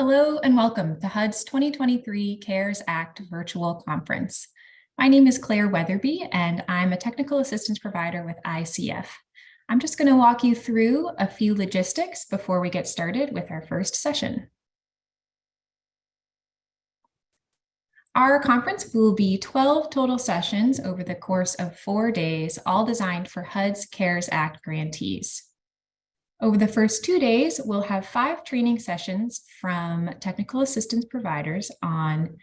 Hello and welcome to HUD's 2023 CARES Act Virtual Conference. My name is Claire Weatherby and I'm a technical assistance provider with ICF. I'm just going to walk you through a few logistics before we get started with our first session. Our conference will be 12 total sessions over the course of 4 days, all designed for HUD's CARES Act grantees. Over the first 2 days, we'll have 5 training sessions from technical assistance providers on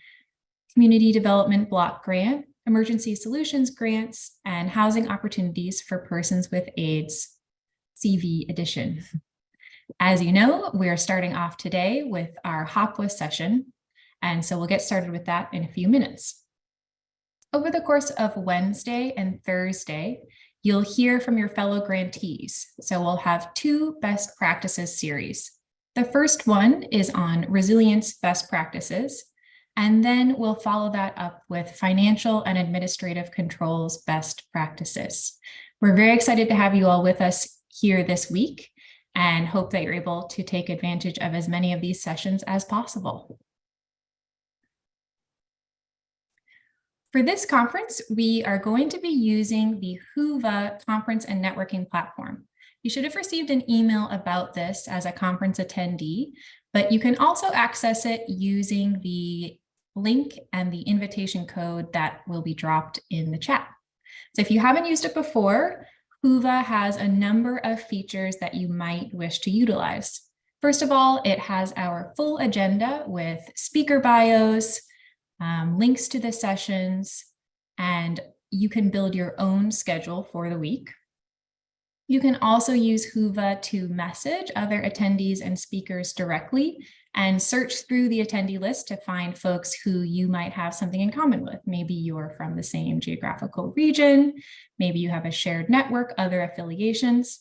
community development block grant, emergency solutions grants, and housing opportunities for persons with AIDS, CV edition. As you know, we're starting off today with our HOPWA session, and so we'll get started with that in a few minutes. Over the course of Wednesday and Thursday, you'll hear from your fellow grantees. So we'll have 2 best practices series. The first one is on resilience best practices, and then we'll follow that up with financial and administrative controls best practices. We're very excited to have you all with us here this week and hope that you're able to take advantage of as many of these sessions as possible. For this conference, we are going to be using the HOPWA conference and networking platform. You should have received an email about this as a conference attendee, but you can also access it using the link and the invitation code that will be dropped in the chat. So if you haven't used it before, HOPWA has a number of features that you might wish to utilize. First of all, it has our full agenda with speaker bios, links to the sessions, and you can build your own schedule for the week. You can also use HOPWA to message other attendees and speakers directly and search through the attendee list to find folks who you might have something in common with. Maybe you're from the same geographical region, maybe you have a shared network, other affiliations.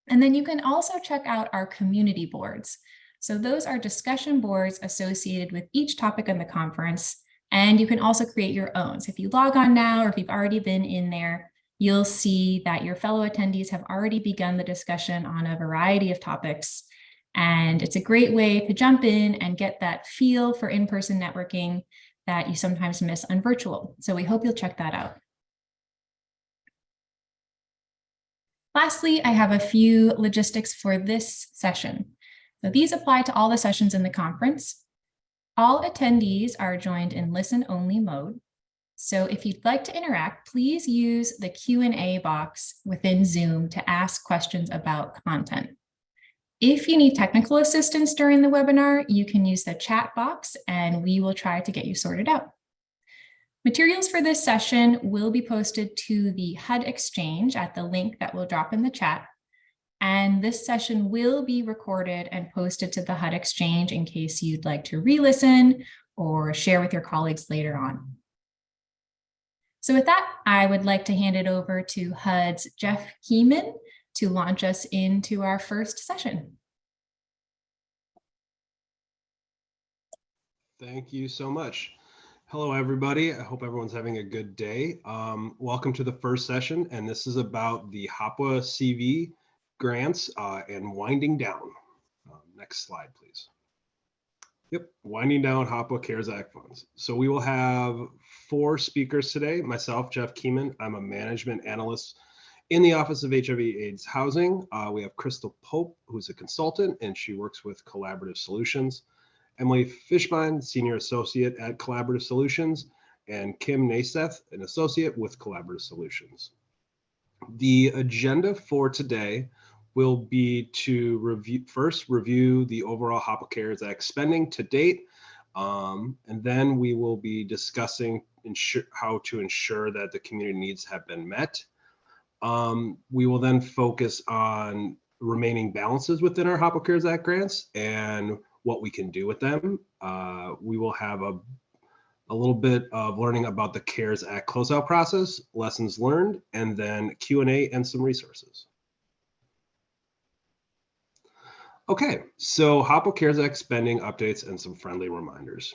And then you can also check out our community boards. So those are discussion boards associated with each topic in the conference, and you can also create your own. So if you log on now, or if you've already been in there, you'll see that your fellow attendees have already begun the discussion on a variety of topics. And it's a great way to jump in and get that feel for in-person networking that you sometimes miss on virtual. So we hope you'll check that out. Lastly, I have a few logistics for this session. So these apply to all the sessions in the conference. All attendees are joined in listen-only mode. So if you'd like to interact, please use the Q&A box within Zoom to ask questions about content. If you need technical assistance during the webinar, you can use the chat box and we will try to get you sorted out. Materials for this session will be posted to the HUD Exchange at the link that we'll drop in the chat. And this session will be recorded and posted to the HUD Exchange in case you'd like to re-listen or share with your colleagues later on. So with that, I would like to hand it over to HUD's Jeff Keeman to launch us into our first session. Thank you so much. Hello, everybody. I hope everyone's having a good day. Welcome to the first session, and this is about the HOPWA-CV grants and winding down. Next slide, please. Yep, winding down HOPWA CARES Act funds. So we will have 4 speakers today. Myself, Jeff Keeman. I'm a management analyst in the Office of HIV/AIDS Housing. We have Crystal Pope, who's a consultant, and she works with Collaborative Solutions. Emily Fishbein, Senior Associate at Collaborative Solutions, and Kim Naiseth, an Associate with Collaborative Solutions. The agenda for today will be to review the overall HOPWA CARES Act spending to date, and then we will be discussing how to ensure that the community needs have been met. We will then focus on remaining balances within our HOPWA CARES Act grants and what we can do with them. We will have a little bit of learning about the CARES Act closeout process, lessons learned, and then Q&A and some resources. Okay, so HOPWA CARES Act spending updates and some friendly reminders.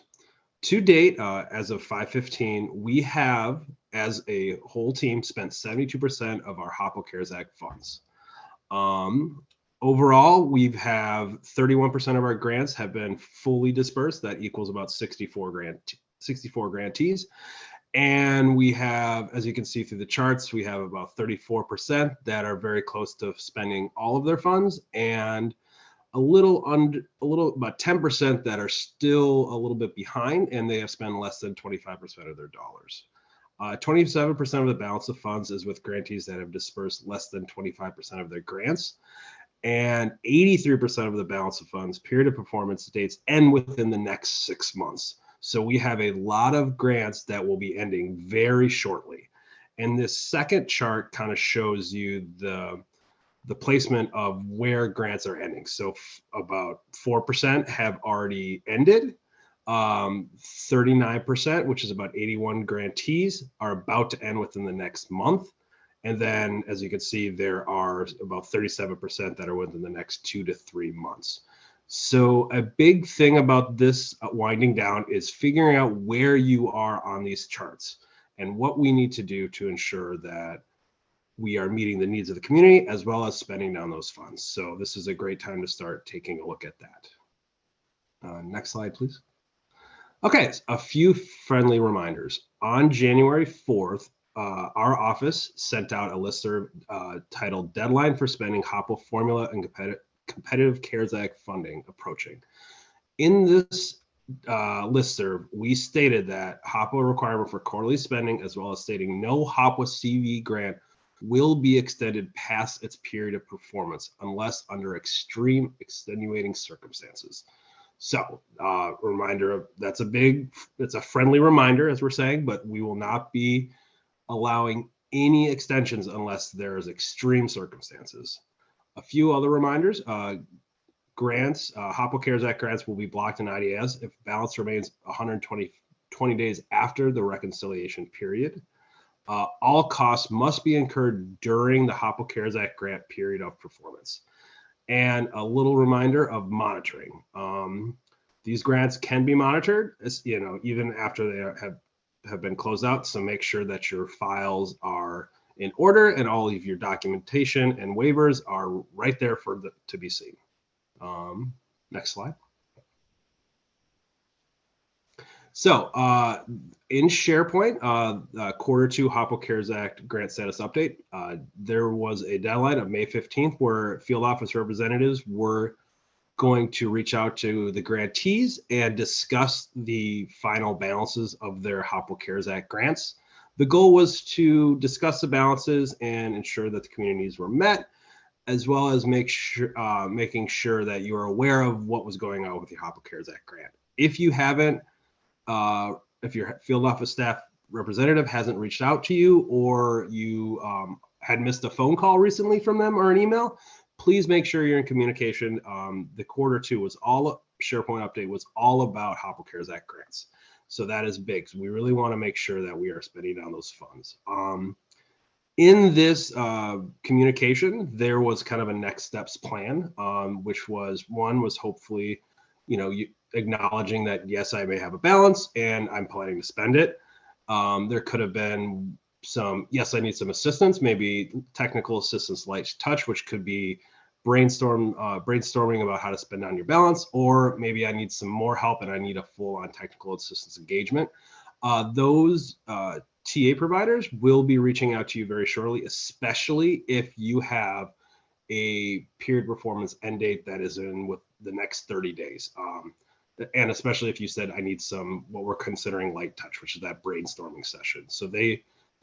To date, as of 5/15, we have, as a whole team, spent 72% of our HOPWA CARES Act funds. Overall, we have 31% of our grants have been fully dispersed. That equals about 64 grantees. And we have, as you can see through the charts, we have about 34% that are very close to spending all of their funds, and about 10% that are still a little bit behind, and they have spent less than 25% of their dollars. 27% of the balance of funds is with grantees that have dispersed less than 25% of their grants, and 83% of the balance of funds period of performance dates end within the next 6 months. So we have a lot of grants that will be ending very shortly. And this second chart kind of shows you the placement of where grants are ending. So about 4% have already ended. 39%, which is about 81 grantees, are about to end within the next month. And then, as you can see, there are about 37% that are within the next 2 to 3 months. So a big thing about this winding down is figuring out where you are on these charts and what we need to do to ensure that we are meeting the needs of the community as well as spending down those funds. So this is a great time to start taking a look at that. Next slide, please. Okay, a few friendly reminders. On January 4th, our office sent out a listserv titled Deadline for Spending HOPWA Formula and Competitive CARES Act Funding Approaching. In this listserv, we stated that HOPWA requirement for quarterly spending, as well as stating no HOPWA-CV grant will be extended past its period of performance unless under extreme extenuating circumstances. So reminder of it's a friendly reminder, as we're saying, but we will not be allowing any extensions unless there is extreme circumstances. A few other reminders, grants, HOPWA CARES Act grants will be blocked in IDAs if balance remains 120 days after the reconciliation period. All costs must be incurred during the HOPWA CARES Act grant period of performance. And a little reminder of monitoring. These grants can be monitored, even after they have been closed out. So make sure that your files are in order and all of your documentation and waivers are right there to be seen. Next slide. So in SharePoint, Q2 HOPWA CARES Act grant status update, there was a deadline of May 15th where field office representatives were going to reach out to the grantees and discuss the final balances of their HOPWA CARES Act grants. The goal was to discuss the balances and ensure that the community needs were met, as well as making sure that you are aware of what was going on with the HOPWA CARES Act grant. If you haven't, if your field office staff representative hasn't reached out to you, or you had missed a phone call recently from them or an email, please make sure you're in communication. The Q2 SharePoint update was all about HOPWA CARES Act grants. So that is big. So we really want to make sure that we are spending down those funds. In this communication, there was kind of a next steps plan, which was hopefully, acknowledging that, yes, I may have a balance and I'm planning to spend it. There could have been yes, I need some assistance, maybe technical assistance, light touch, which could be brainstorming about how to spend down your balance, or maybe I need some more help and I need a full-on technical assistance engagement. Those TA providers will be reaching out to you very shortly, especially if you have a period performance end date that is in with the next 30 days. And especially if you said, I need what we're considering light touch, which is that brainstorming session. So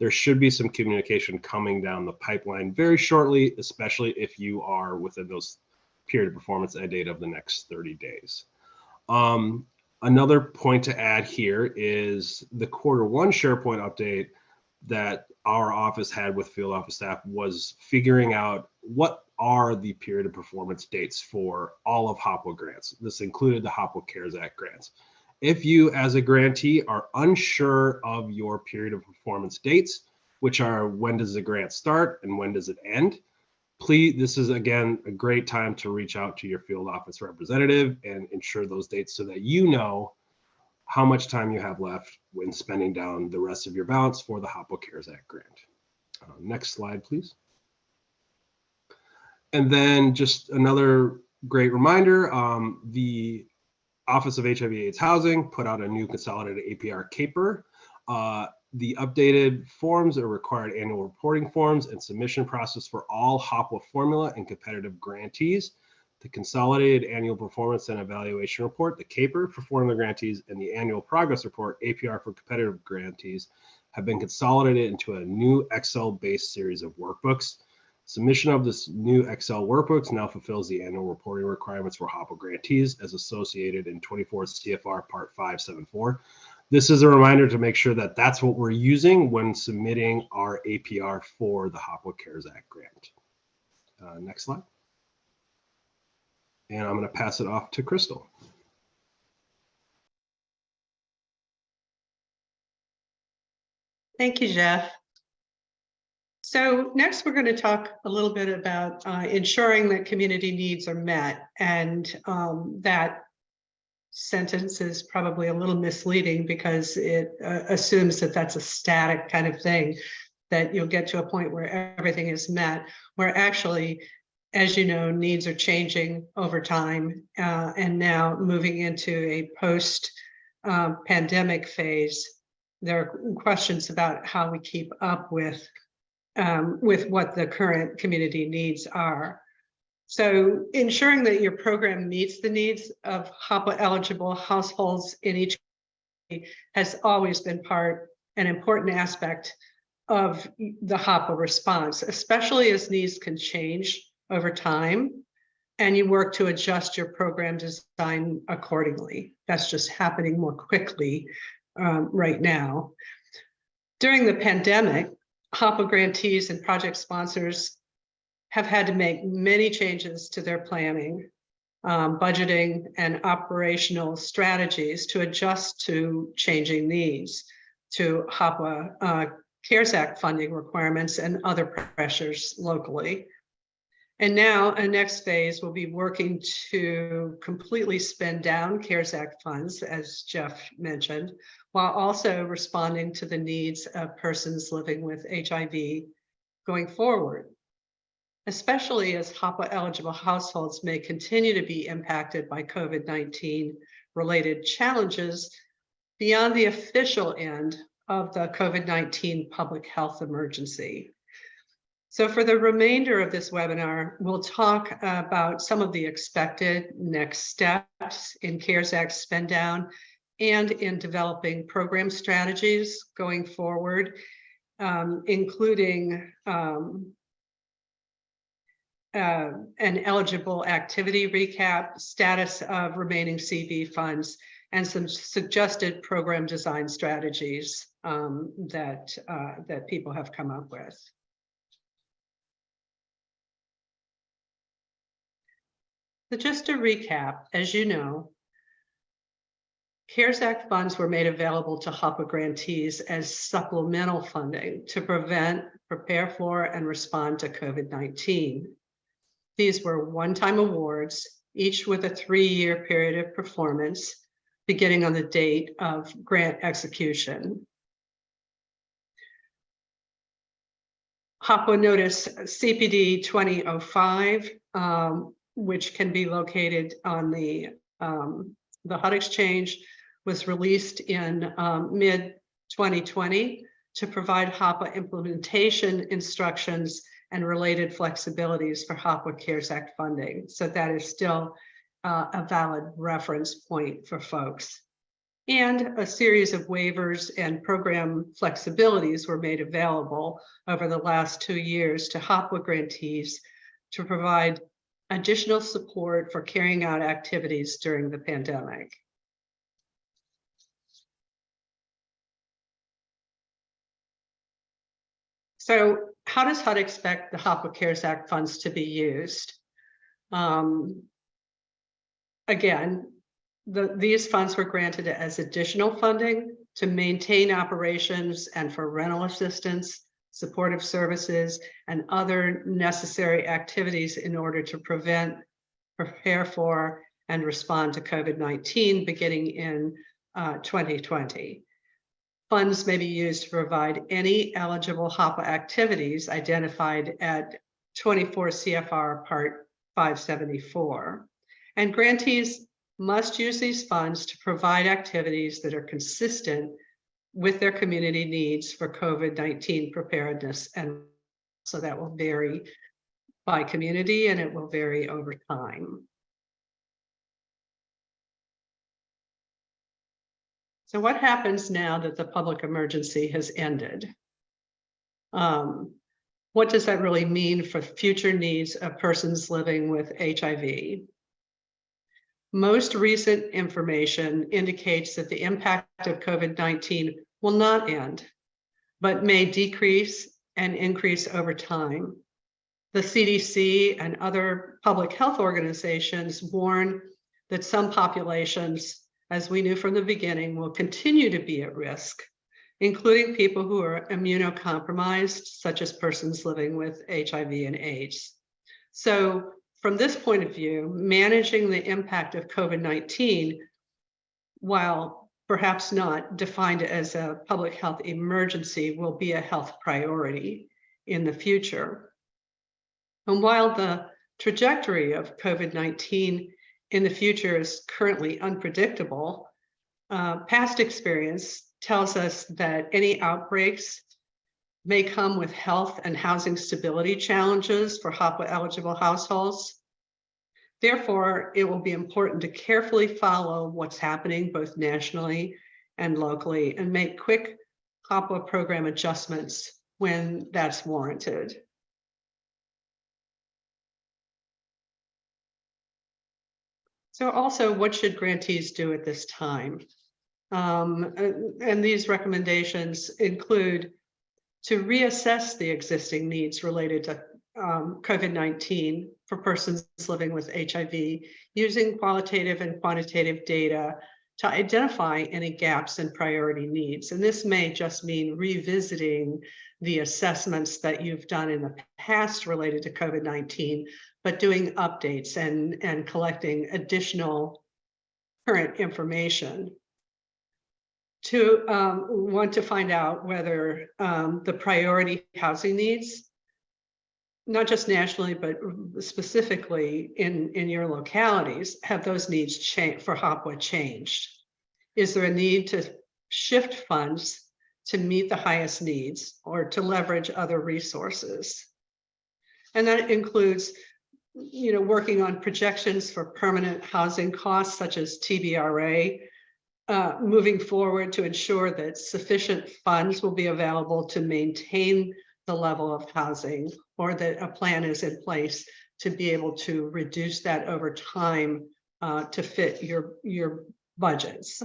there should be some communication coming down the pipeline very shortly, especially if you are within those period of performance end date of the next 30 days. Another point to add here is the Q1 SharePoint update that our office had with field office staff was figuring out what are the period of performance dates for all of HOPWA grants. This included the HOPWA CARES Act grants. If you, as a grantee, are unsure of your period of performance dates, which are when does the grant start and when does it end, please, this is again a great time to reach out to your field office representative and ensure those dates so that you know how much time you have left when spending down the rest of your balance for the HOPWA CARES Act grant. Next slide, please. And then just another great reminder, the Office of HIV/AIDS Housing put out a new consolidated APR caper. The updated forms are required annual reporting forms and submission process for all HOPWA formula and competitive grantees. The consolidated annual performance and evaluation report, the caper for formula grantees, and the annual progress report, APR for competitive grantees, have been consolidated into a new Excel-based series of workbooks. Submission of this new Excel workbooks now fulfills the annual reporting requirements for HOPWA grantees as associated in 24 CFR Part 574. This is a reminder to make sure that that's what we're using when submitting our APR for the HOPWA CARES Act grant. Next slide. And I'm going to pass it off to Crystal. Thank you, Jeff. So next, we're going to talk a little bit about ensuring that community needs are met. And that sentence is probably a little misleading because it assumes that that's a static kind of thing, that you'll get to a point where everything is met, where actually, as you know, needs are changing over time and now moving into a post-pandemic phase. There are questions about how we keep up with what the current community needs are. So ensuring that your program meets the needs of HOPWA eligible households in each community has always been an important aspect of the HOPWA response, especially as needs can change over time and you work to adjust your program design accordingly. That's just happening more quickly right now. During the pandemic, HOPWA grantees and project sponsors have had to make many changes to their planning, budgeting, and operational strategies to adjust to changing needs, to HOPWA CARES Act funding requirements and other pressures locally. And now a next phase will be working to completely spend down CARES Act funds, as Jeff mentioned, while also responding to the needs of persons living with HIV going forward, especially as HOPWA eligible households may continue to be impacted by COVID-19 related challenges beyond the official end of the COVID-19 public health emergency. So for the remainder of this webinar, we'll talk about some of the expected next steps in CARES Act spend down and in developing program strategies going forward, including an eligible activity recap, status of remaining CV funds, and some suggested program design strategies that people have come up with. So just to recap, as you know, CARES Act funds were made available to HOPWA grantees as supplemental funding to prevent, prepare for, and respond to COVID-19. These were one-time awards, each with a 3-year period of performance, beginning on the date of grant execution. HOPWA Notice CPD 2005, which can be located on the HUD Exchange, was released in mid-2020 to provide HOPWA implementation instructions and related flexibilities for HOPWA CARES Act funding. So that is still a valid reference point for folks. And a series of waivers and program flexibilities were made available over the last 2 years to HOPWA grantees to provide additional support for carrying out activities during the pandemic. So how does HUD expect the HOPWA CARES Act funds to be used? Again, these funds were granted as additional funding to maintain operations and for rental assistance, supportive services, and other necessary activities in order to prevent, prepare for, and respond to COVID-19 beginning in 2020. Funds may be used to provide any eligible HOPWA activities identified at 24 CFR Part 574. And grantees must use these funds to provide activities that are consistent with their community needs for COVID-19 preparedness. And so that will vary by community and it will vary over time. So what happens now that the public emergency has ended? What does that really mean for future needs of persons living with HIV? Most recent information indicates that the impact of COVID-19 will not end, but may decrease and increase over time. The CDC and other public health organizations warn that some populations, as we knew from the beginning, will continue to be at risk, including people who are immunocompromised, such as persons living with HIV and AIDS. So from this point of view, managing the impact of COVID-19, while perhaps not defined as a public health emergency, will be a health priority in the future. And while the trajectory of COVID-19 in the future is currently unpredictable, past experience tells us that any outbreaks may come with health and housing stability challenges for HOPWA-eligible households. Therefore, it will be important to carefully follow what's happening both nationally and locally and make quick HOPWA program adjustments when that's warranted. So also, what should grantees do at this time? And these recommendations include to reassess the existing needs related to COVID-19 for persons living with HIV, using qualitative and quantitative data to identify any gaps and priority needs. And this may just mean revisiting the assessments that you've done in the past related to COVID-19, but doing updates and collecting additional current information. To want to find out whether the priority housing needs, not just nationally, but specifically in your localities, have those needs changed for HOPWA changed? Is there a need to shift funds to meet the highest needs or to leverage other resources? And that includes, working on projections for permanent housing costs, such as TBRA, moving forward to ensure that sufficient funds will be available to maintain the level of housing, or that a plan is in place to be able to reduce that over time to fit your budgets.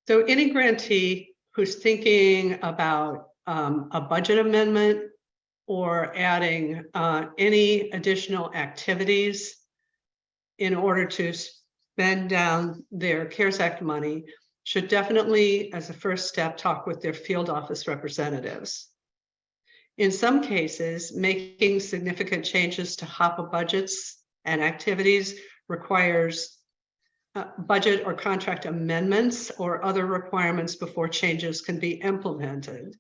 So any grantee who's thinking about a budget amendment or adding any additional activities in order to spend down their CARES Act money should definitely, as a first step, talk with their field office representatives. In some cases, making significant changes to HOPWA budgets and activities requires budget or contract amendments or other requirements before changes can be implemented.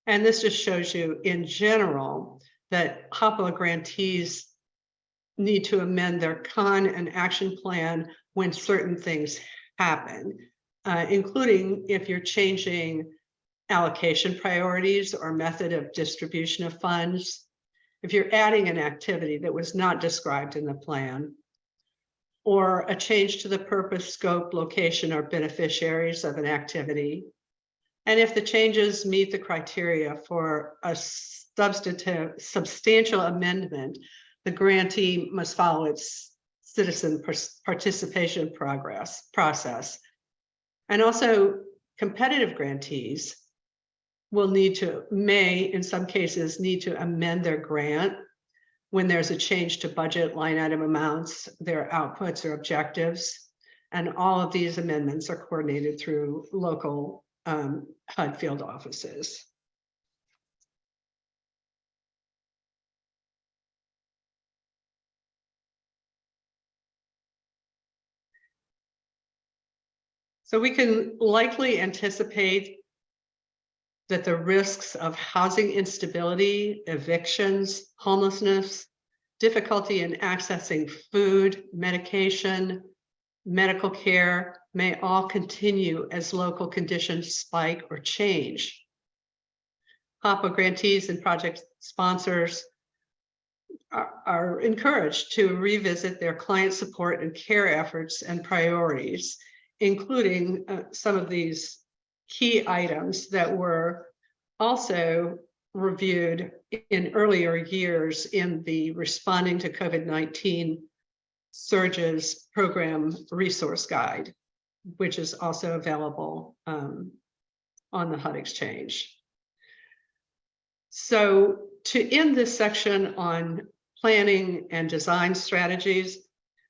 And this just shows you in general that HOPWA grantees need to amend their con and action plan when certain things happen, including if you're changing allocation priorities or method of distribution of funds, if you're adding an activity that was not described in the plan, or a change to the purpose, scope, location, or beneficiaries of an activity. And if the changes meet the criteria for a substantial amendment, the grantee must follow its citizen participation process. And also competitive grantees may in some cases need to amend their grant when there's a change to budget line item amounts, their outputs or objectives. And all of these amendments are coordinated through local HUD field offices. So we can likely anticipate that the risks of housing instability, evictions, homelessness, difficulty in accessing food, medication, medical care may all continue as local conditions spike or change. HOPWA grantees and project sponsors are encouraged to revisit their client support and care efforts and priorities, including some of these key items that were also reviewed in earlier years in the Responding to COVID-19 Surges Program Resource Guide, which is also available on the HUD Exchange. So to end this section on planning and design strategies,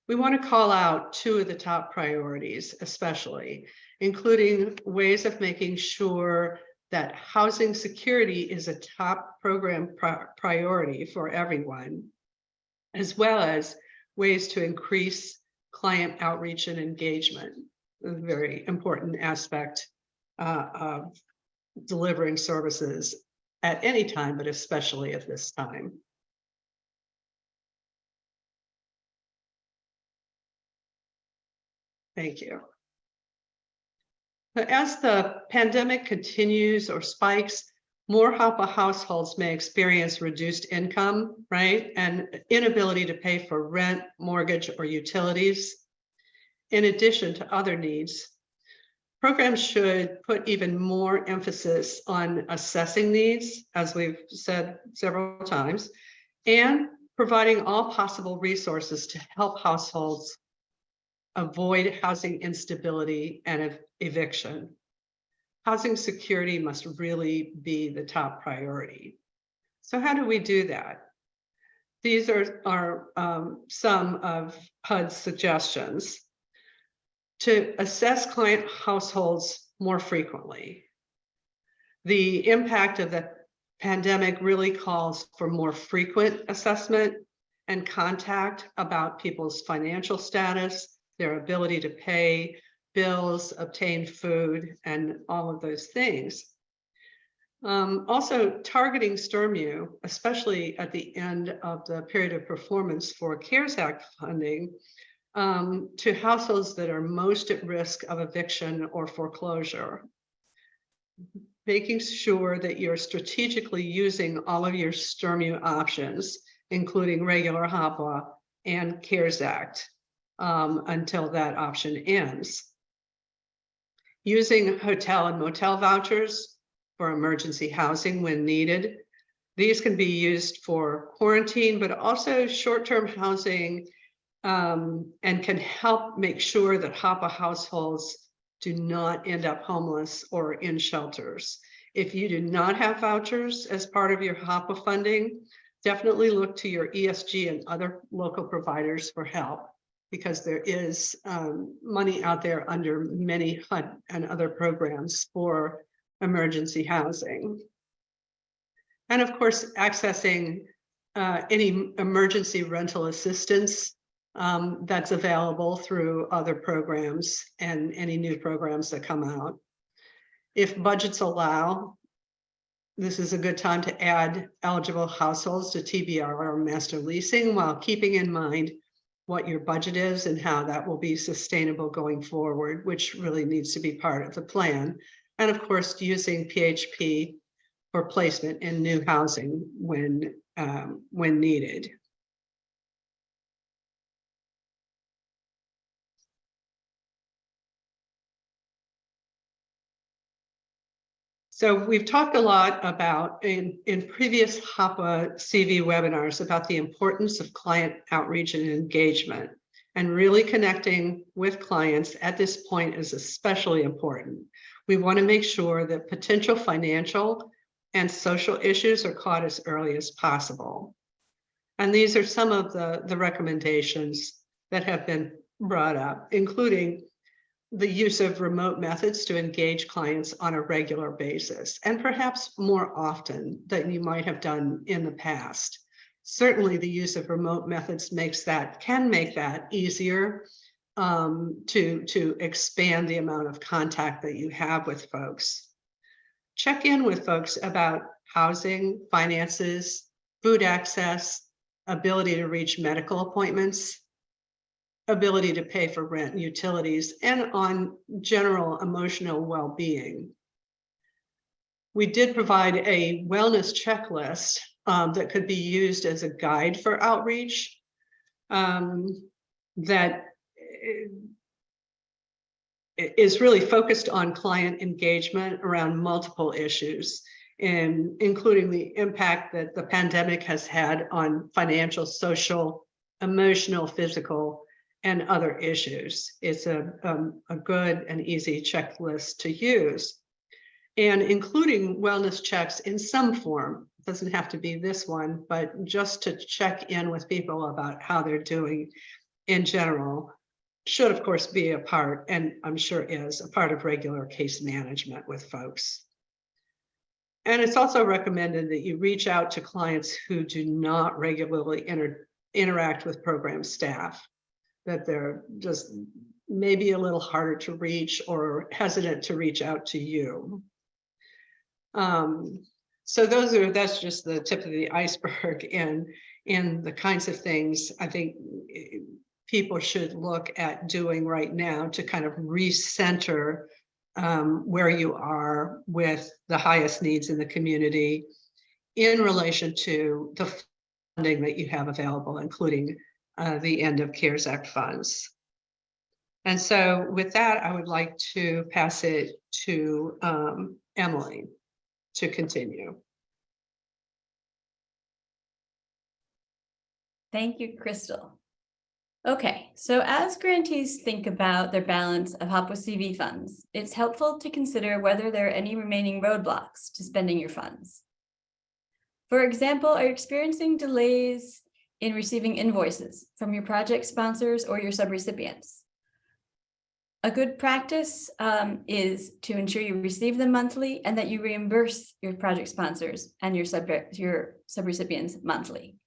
we want to call out two of the top priorities, especially, including ways of making sure that housing security is a top program priority for everyone, as well as ways to increase client outreach and engagement, a very important aspect of delivering services at any time, but especially at this time. Thank you. But as the pandemic continues or spikes, more HOPWA households may experience reduced income, right? And inability to pay for rent, mortgage, or utilities. In addition to other needs, programs should put even more emphasis on assessing needs, as we've said several times, and providing all possible resources to help households avoid housing instability and eviction. Housing security must really be the top priority. So how do we do that? These are some of HUD's suggestions. To assess client households more frequently. The impact of the pandemic really calls for more frequent assessment and contact about people's financial status, their ability to pay bills, obtain food, and all of those things. Also targeting STRMU, especially at the end of the period of performance for CARES Act funding, to households that are most at risk of eviction or foreclosure. Making sure that you're strategically using all of your STRMU options, including regular HOPWA and CARES Act, until that option ends. Using hotel and motel vouchers for emergency housing when needed. These can be used for quarantine, but also short-term housing, and can help make sure that HOPWA households do not end up homeless or in shelters. If you do not have vouchers as part of your HOPWA funding, definitely look to your ESG and other local providers for help, because there is money out there under many HUD and other programs for emergency housing. And of course, accessing any emergency rental assistance that's available through other programs and any new programs that come out. If budgets allow, this is a good time to add eligible households to TBR or master leasing while keeping in mind what your budget is and how that will be sustainable going forward, which really needs to be part of the plan. And of course, using PHP for placement in new housing when needed. So we've talked a lot about in previous HOPWA-CV webinars about the importance of client outreach and engagement, and really connecting with clients at this point is especially important. We want to make sure that potential financial and social issues are caught as early as possible. And these are some of the recommendations that have been brought up, including the use of remote methods to engage clients on a regular basis, and perhaps more often than you might have done in the past. Certainly the use of remote methods can make that easier to expand the amount of contact that you have with folks. Check in with folks about housing, finances, food access, ability to reach medical appointments, ability to pay for rent and utilities, and on general emotional well-being. We did provide a wellness checklist that could be used as a guide for outreach that is really focused on client engagement around multiple issues, and including the impact that the pandemic has had on financial, social, emotional, physical, and other issues. It's a good and easy checklist to use, and including wellness checks in some form. It doesn't have to be this one, but just to check in with people about how they're doing in general should, of course, be a part, and I'm sure is, a part of regular case management with folks. And it's also recommended that you reach out to clients who do not regularly interact with program staff, that they're just maybe a little harder to reach or hesitant to reach out to you. So that's just the tip of the iceberg in the kinds of things I think people should look at doing right now to kind of recenter where you are with the highest needs in the community in relation to the funding that you have available, including the end of CARES Act funds. And so with that, I would like to pass it to Emily to continue. Thank you, Crystal. Okay, so as grantees think about their balance of HOPWA-CV funds, it's helpful to consider whether there are any remaining roadblocks to spending your funds. For example, are you experiencing delays in receiving invoices from your project sponsors or your subrecipients? A good practice is to ensure you receive them monthly and that you reimburse your project sponsors and your subrecipients monthly.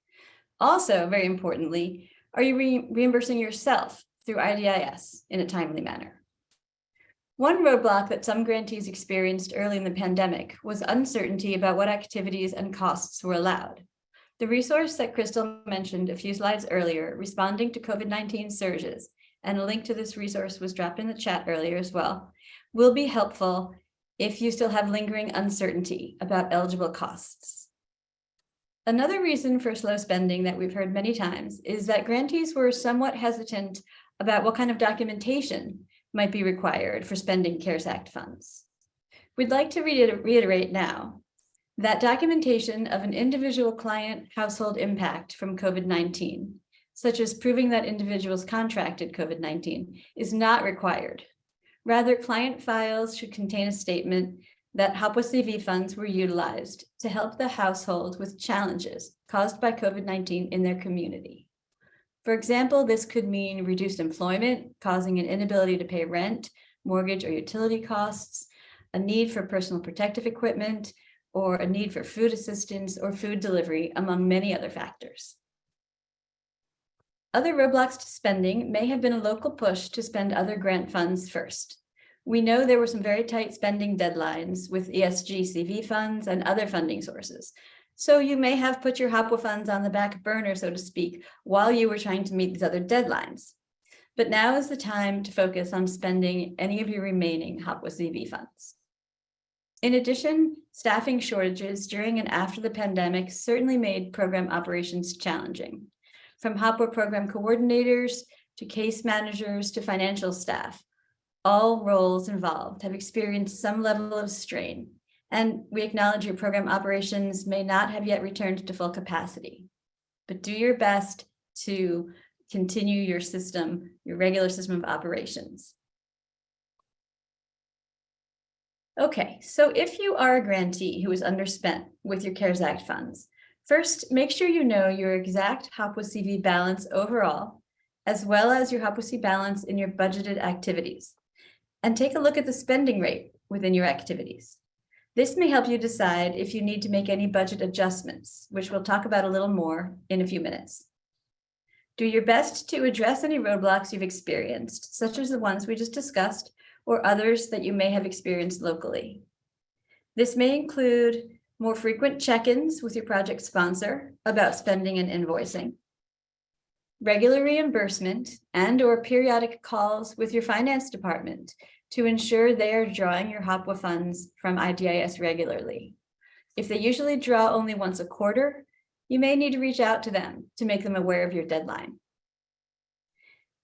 Also, very importantly, are you reimbursing yourself through IDIS in a timely manner? One roadblock that some grantees experienced early in the pandemic was uncertainty about what activities and costs were allowed. The resource that Crystal mentioned a few slides earlier, Responding to COVID-19 Surges, and a link to this resource was dropped in the chat earlier as well, will be helpful if you still have lingering uncertainty about eligible costs. Another reason for slow spending that we've heard many times is that grantees were somewhat hesitant about what kind of documentation might be required for spending CARES Act funds. We'd like to reiterate now that documentation of an individual client household impact from COVID-19, such as proving that individuals contracted COVID-19, is not required. Rather, client files should contain a statement that HOPWA-CV funds were utilized to help the household with challenges caused by COVID-19 in their community. For example, this could mean reduced employment, causing an inability to pay rent, mortgage, or utility costs, a need for personal protective equipment, or a need for food assistance or food delivery, among many other factors. Other roadblocks to spending may have been a local push to spend other grant funds first. We know there were some very tight spending deadlines with ESG-CV funds and other funding sources. So you may have put your HOPWA funds on the back burner, so to speak, while you were trying to meet these other deadlines. But now is the time to focus on spending any of your remaining HOPWA-CV funds. In addition, staffing shortages during and after the pandemic certainly made program operations challenging. From HOPWA program coordinators to case managers to financial staff, all roles involved have experienced some level of strain, and we acknowledge your program operations may not have yet returned to full capacity, but do your best to continue your system, your regular system of operations. Okay, so if you are a grantee who is underspent with your CARES Act funds, first, make sure you know your exact HOPWA-CV balance overall, as well as your HOPWA-CV balance in your budgeted activities. And take a look at the spending rate within your activities. This may help you decide if you need to make any budget adjustments, which we'll talk about a little more in a few minutes. Do your best to address any roadblocks you've experienced, such as the ones we just discussed, or others that you may have experienced locally. This may include more frequent check-ins with your project sponsor about spending and invoicing, regular reimbursement and/or periodic calls with your finance department to ensure they are drawing your HOPWA funds from IDIS regularly. If they usually draw only once a quarter, you may need to reach out to them to make them aware of your deadline.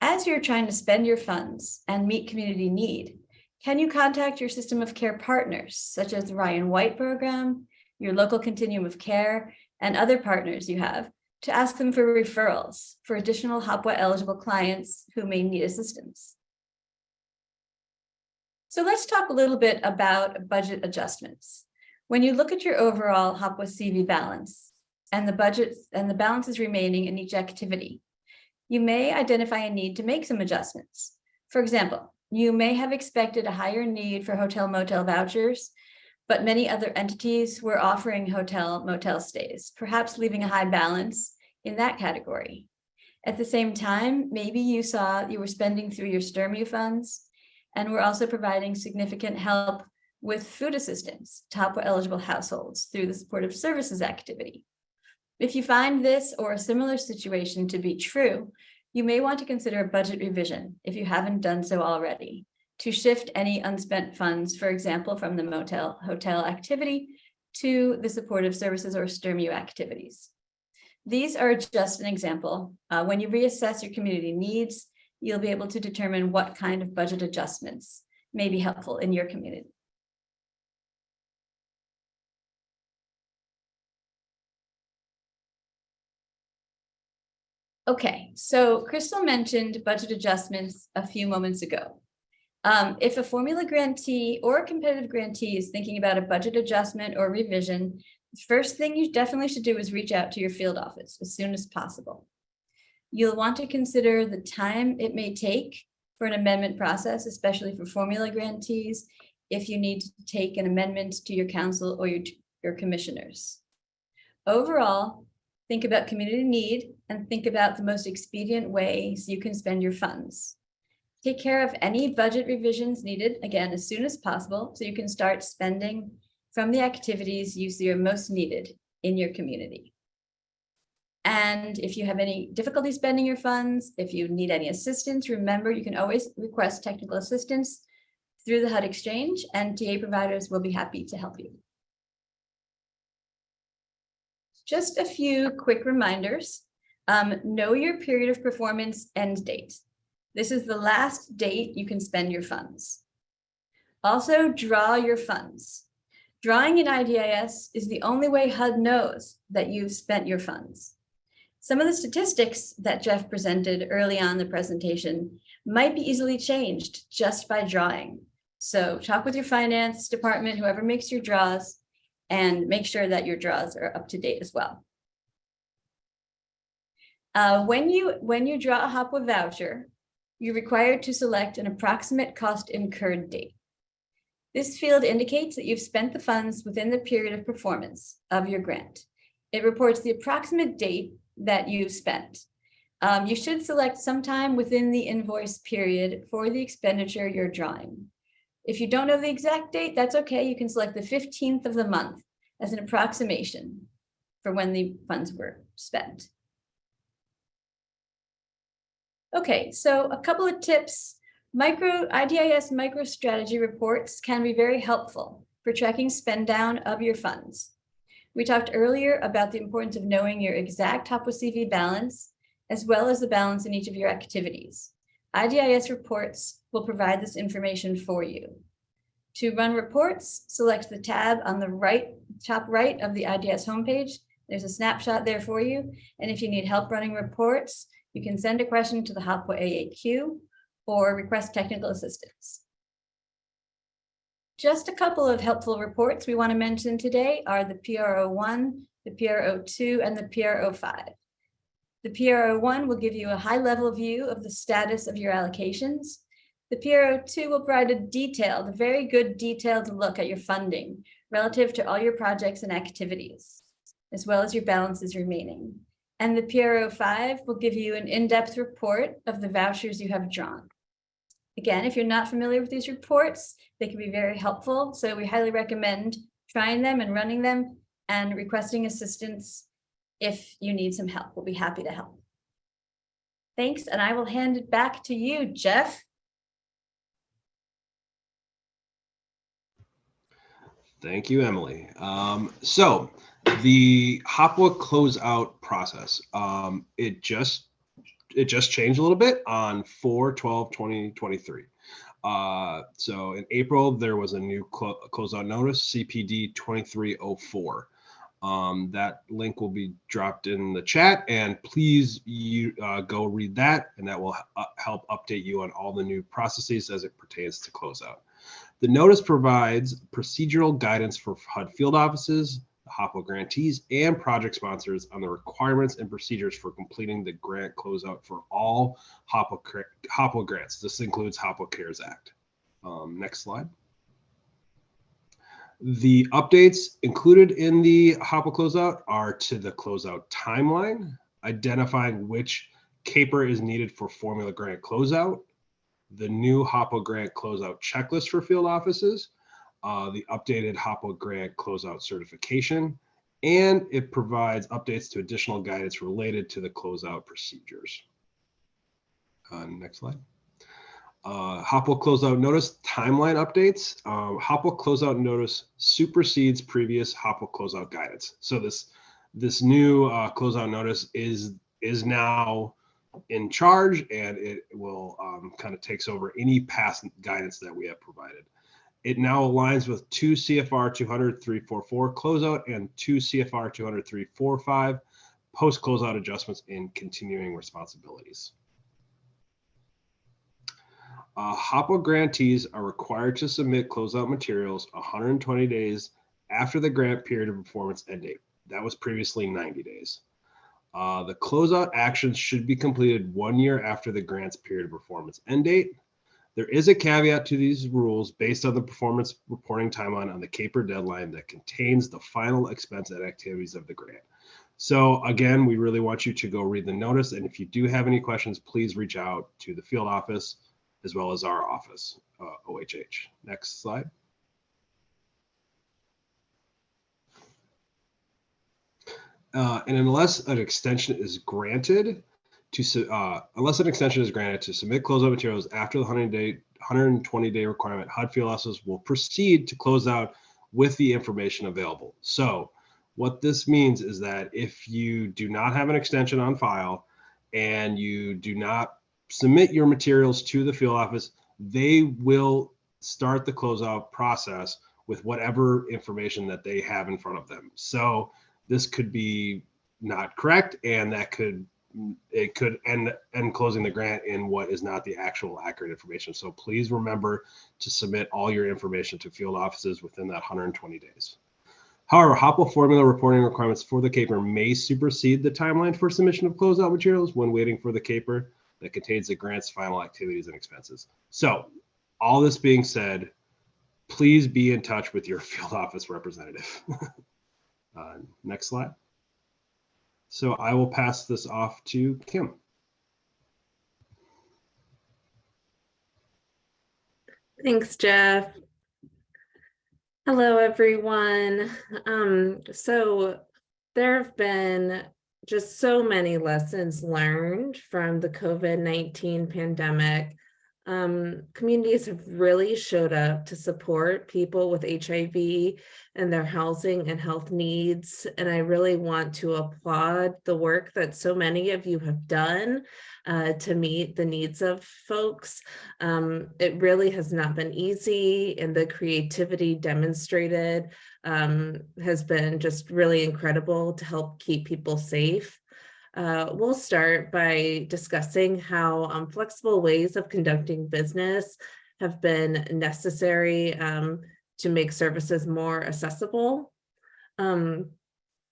As you're trying to spend your funds and meet community need, can you contact your system of care partners, such as the Ryan White program, your local continuum of care, and other partners you have, to ask them for referrals for additional HOPWA eligible clients who may need assistance? So let's talk a little bit about budget adjustments. When you look at your overall HOPWA-CV balance and the budget and the balances remaining in each activity, you may identify a need to make some adjustments. For example, you may have expected a higher need for hotel motel vouchers, but many other entities were offering hotel motel stays, perhaps leaving a high balance in that category. At the same time, maybe you saw you were spending through your STRMU funds and were also providing significant help with food assistance to HOPWA eligible households through the supportive services activity. If you find this or a similar situation to be true, you may want to consider a budget revision if you haven't done so already, to shift any unspent funds, for example, from the motel hotel activity to the supportive services or STRMU activities. These are just an example. When you reassess your community needs, you'll be able to determine what kind of budget adjustments may be helpful in your community. Okay, so Crystal mentioned budget adjustments a few moments ago. If a formula grantee or a competitive grantee is thinking about a budget adjustment or revision, the first thing you definitely should do is reach out to your field office as soon as possible. You'll want to consider the time it may take for an amendment process, especially for formula grantees, if you need to take an amendment to your council or your commissioners. Overall, think about community need and think about the most expedient ways you can spend your funds. Take care of any budget revisions needed, again, as soon as possible, so you can start spending from the activities you see are most needed in your community. And if you have any difficulty spending your funds, if you need any assistance, remember you can always request technical assistance through the HUD Exchange, and TA providers will be happy to help you. Just a few quick reminders. Know your period of performance end date. This is the last date you can spend your funds. Also, draw your funds. Drawing in IDIS is the only way HUD knows that you've spent your funds. Some of the statistics that Jeff presented early on in the presentation might be easily changed just by drawing. So talk with your finance department, whoever makes your draws, and make sure that your draws are up to date as well. When you draw a HOPWA voucher, you're required to select an approximate cost incurred date. This field indicates that you've spent the funds within the period of performance of your grant. It reports the approximate date that you've spent. You should select sometime within the invoice period for the expenditure you're drawing. If you don't know the exact date, that's okay. You can select the 15th of the month as an approximation for when the funds were spent. Okay, so a couple of tips. IDIS MicroStrategy reports can be very helpful for tracking spend down of your funds. We talked earlier about the importance of knowing your exact HOPWA-CV balance, as well as the balance in each of your activities. IDIS reports will provide this information for you. To run reports, select the tab on the top right of the IDIS homepage. There's a snapshot there for you. And if you need help running reports, you can send a question to the HOPWA AAQ or request technical assistance. Just a couple of helpful reports we want to mention today are the PRO1, the PRO2, and the PRO5. The PRO1 will give you a high-level view of the status of your allocations. The PRO2 will provide a very good detailed look at your funding relative to all your projects and activities, as well as your balances remaining. And the PRO5 will give you an in-depth report of the vouchers you have drawn. Again, if you're not familiar with these reports, they can be very helpful. So we highly recommend trying them and running them and requesting assistance if you need some help. We'll be happy to help. Thanks, and I will hand it back to you, Jeff. Thank you, Emily. So the HOPWA closeout process, it just changed a little bit on 4/12/2023. So in April, there was a new closeout notice, CPD 2304. That link will be dropped in the chat, and please go read that, and that will help update you on all the new processes as it pertains to closeout. The notice provides procedural guidance for HUD field offices, the HOPWA grantees, and project sponsors on the requirements and procedures for completing the grant closeout for all HOPWA grants. This includes HOPWA CARES Act. Next slide. The updates included in the HOPWA closeout are to the closeout timeline, identifying which CAPR is needed for formula grant closeout, the new HOPWA grant closeout checklist for field offices, the updated HOPWA grant closeout certification, and it provides updates to additional guidance related to the closeout procedures. Next slide. HOPWA closeout notice timeline updates. HOPWA closeout notice supersedes previous HOPWA closeout guidance. So this new closeout notice is now in charge, and it will kind of takes over any past guidance that we have provided. It now aligns with 2 CFR 200-344 closeout and 2 CFR 200-345 post closeout adjustments in continuing responsibilities. HOPWA grantees are required to submit closeout materials 120 days after the grant period of performance end date. That was previously 90 days. The closeout actions should be completed 1 year after the grant's period of performance end date. There is a caveat to these rules based on the performance reporting timeline on the CAPR deadline that contains the final expense and activities of the grant. So again, we really want you to go read the notice. And if you do have any questions, please reach out to the field office as well as our office, OHH. Next slide. And unless an extension is granted to submit closeout materials after the 120-day requirement, HUD field offices will proceed to close out with the information available. So what this means is that if you do not have an extension on file and you do not submit your materials to the field office, they will start the closeout process with whatever information that they have in front of them. So this could be not correct, and it could end closing the grant in what is not the actual accurate information. So please remember to submit all your information to field offices within that 120 days. However, HOPWA formula reporting requirements for the CAPR may supersede the timeline for submission of closeout materials when waiting for the CAPR that contains the grant's final activities and expenses. So all this being said, please be in touch with your field office representative. Next slide. So I will pass this off to Kim. Thanks, Jeff. Hello, everyone. So there have been just so many lessons learned from the COVID-19 pandemic. Communities have really showed up to support people with HIV and their housing and health needs. And I really want to applaud the work that so many of you have done to meet the needs of folks. It really has not been easy, and the creativity demonstrated has been just really incredible to help keep people safe. We'll start by discussing how flexible ways of conducting business have been necessary to make services more accessible.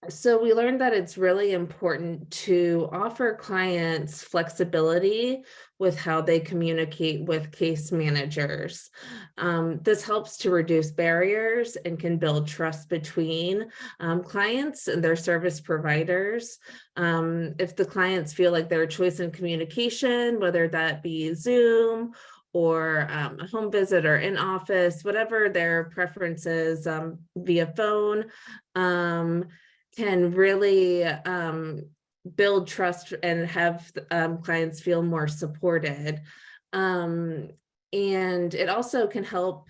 So we learned that it's really important to offer clients flexibility with how they communicate with case managers. This helps to reduce barriers and can build trust between clients and their service providers. If the clients feel like their choice in communication, whether that be Zoom or a home visit or in office, whatever their preferences via phone, can really build trust and have clients feel more supported. And it also can help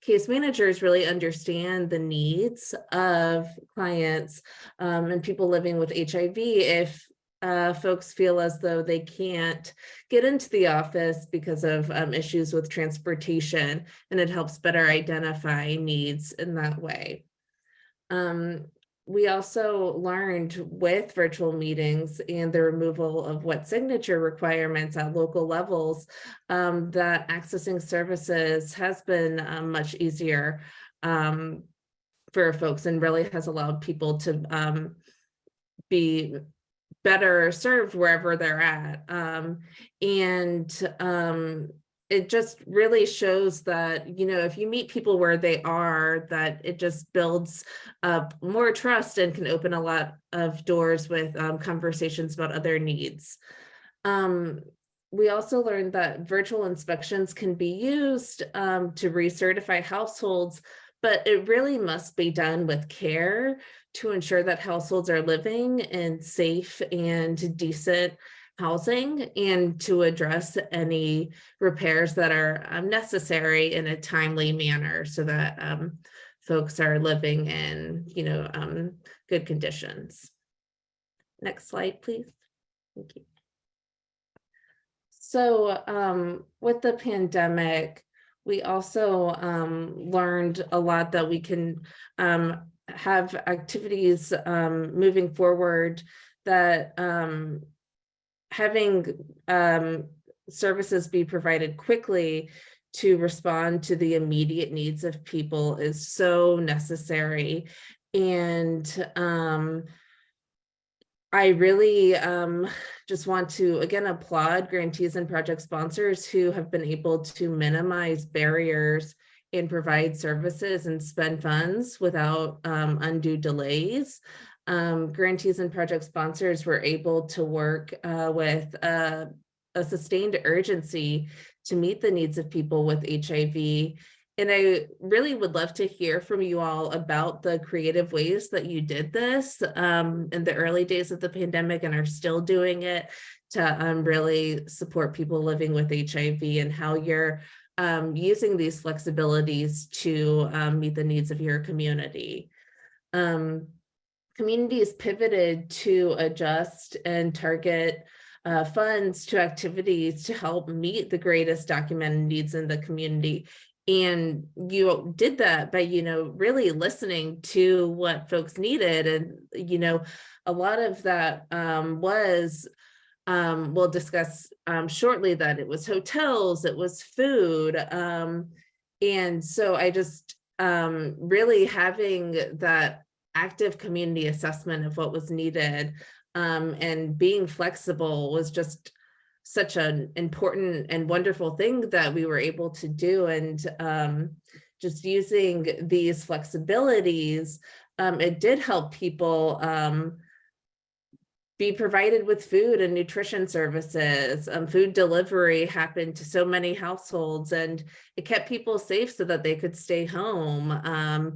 case managers really understand the needs of clients and people living with HIV if folks feel as though they can't get into the office because of issues with transportation, and it helps better identify needs in that way. We also learned with virtual meetings and the removal of wet signature requirements at local levels that accessing services has been much easier for folks, and really has allowed people to be better served wherever they're at. It just really shows that, you know, if you meet people where they are, that it just builds up more trust and can open a lot of doors with conversations about other needs. We also learned that virtual inspections can be used to recertify households, but it really must be done with care to ensure that households are living in safe and decent housing, and to address any repairs that are necessary in a timely manner so that folks are living in, you know, good conditions. Next slide, please. Thank you. So with the pandemic, we also learned a lot that we can have activities moving forward, that having services be provided quickly to respond to the immediate needs of people is so necessary. And I really just want to, again, applaud grantees and project sponsors who have been able to minimize barriers and provide services and spend funds without undue delays. Grantees and project sponsors were able to work with a sustained urgency to meet the needs of people with HIV. And I really would love to hear from you all about the creative ways that you did this in the early days of the pandemic and are still doing it to really support people living with HIV, and how you're using these flexibilities to meet the needs of your community. Communities pivoted to adjust and target funds to activities to help meet the greatest documented needs in the community. And you did that by, you know, really listening to what folks needed. And, you know, a lot of that was, we'll discuss shortly, that it was hotels, it was food. And so I just really having that active community assessment of what was needed and being flexible was just such an important and wonderful thing that we were able to do. And just using these flexibilities, it did help people be provided with food and nutrition services. Food delivery happened to so many households, and it kept people safe so that they could stay home.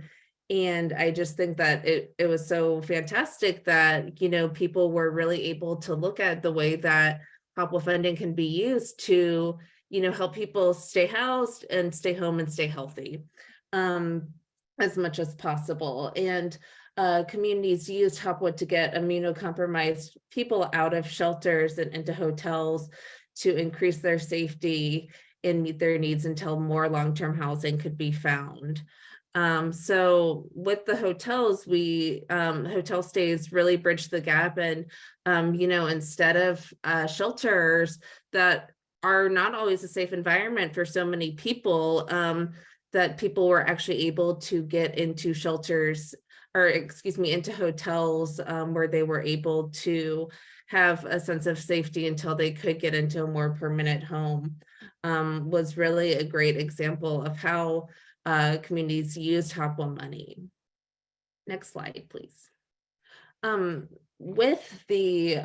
And I just think that it was so fantastic that, you know, people were really able to look at the way that HOPWA funding can be used to, you know, help people stay housed and stay home and stay healthy as much as possible. And communities used HOPWA to get immunocompromised people out of shelters and into hotels to increase their safety and meet their needs until more long-term housing could be found. So with the hotels, we hotel stays really bridged the gap, and you know, instead of shelters that are not always a safe environment for so many people, that people were actually able to get into shelters or excuse me, into hotels where they were able to have a sense of safety until they could get into a more permanent home, was really a great example of how communities used HOPWA money. Next slide, please. With the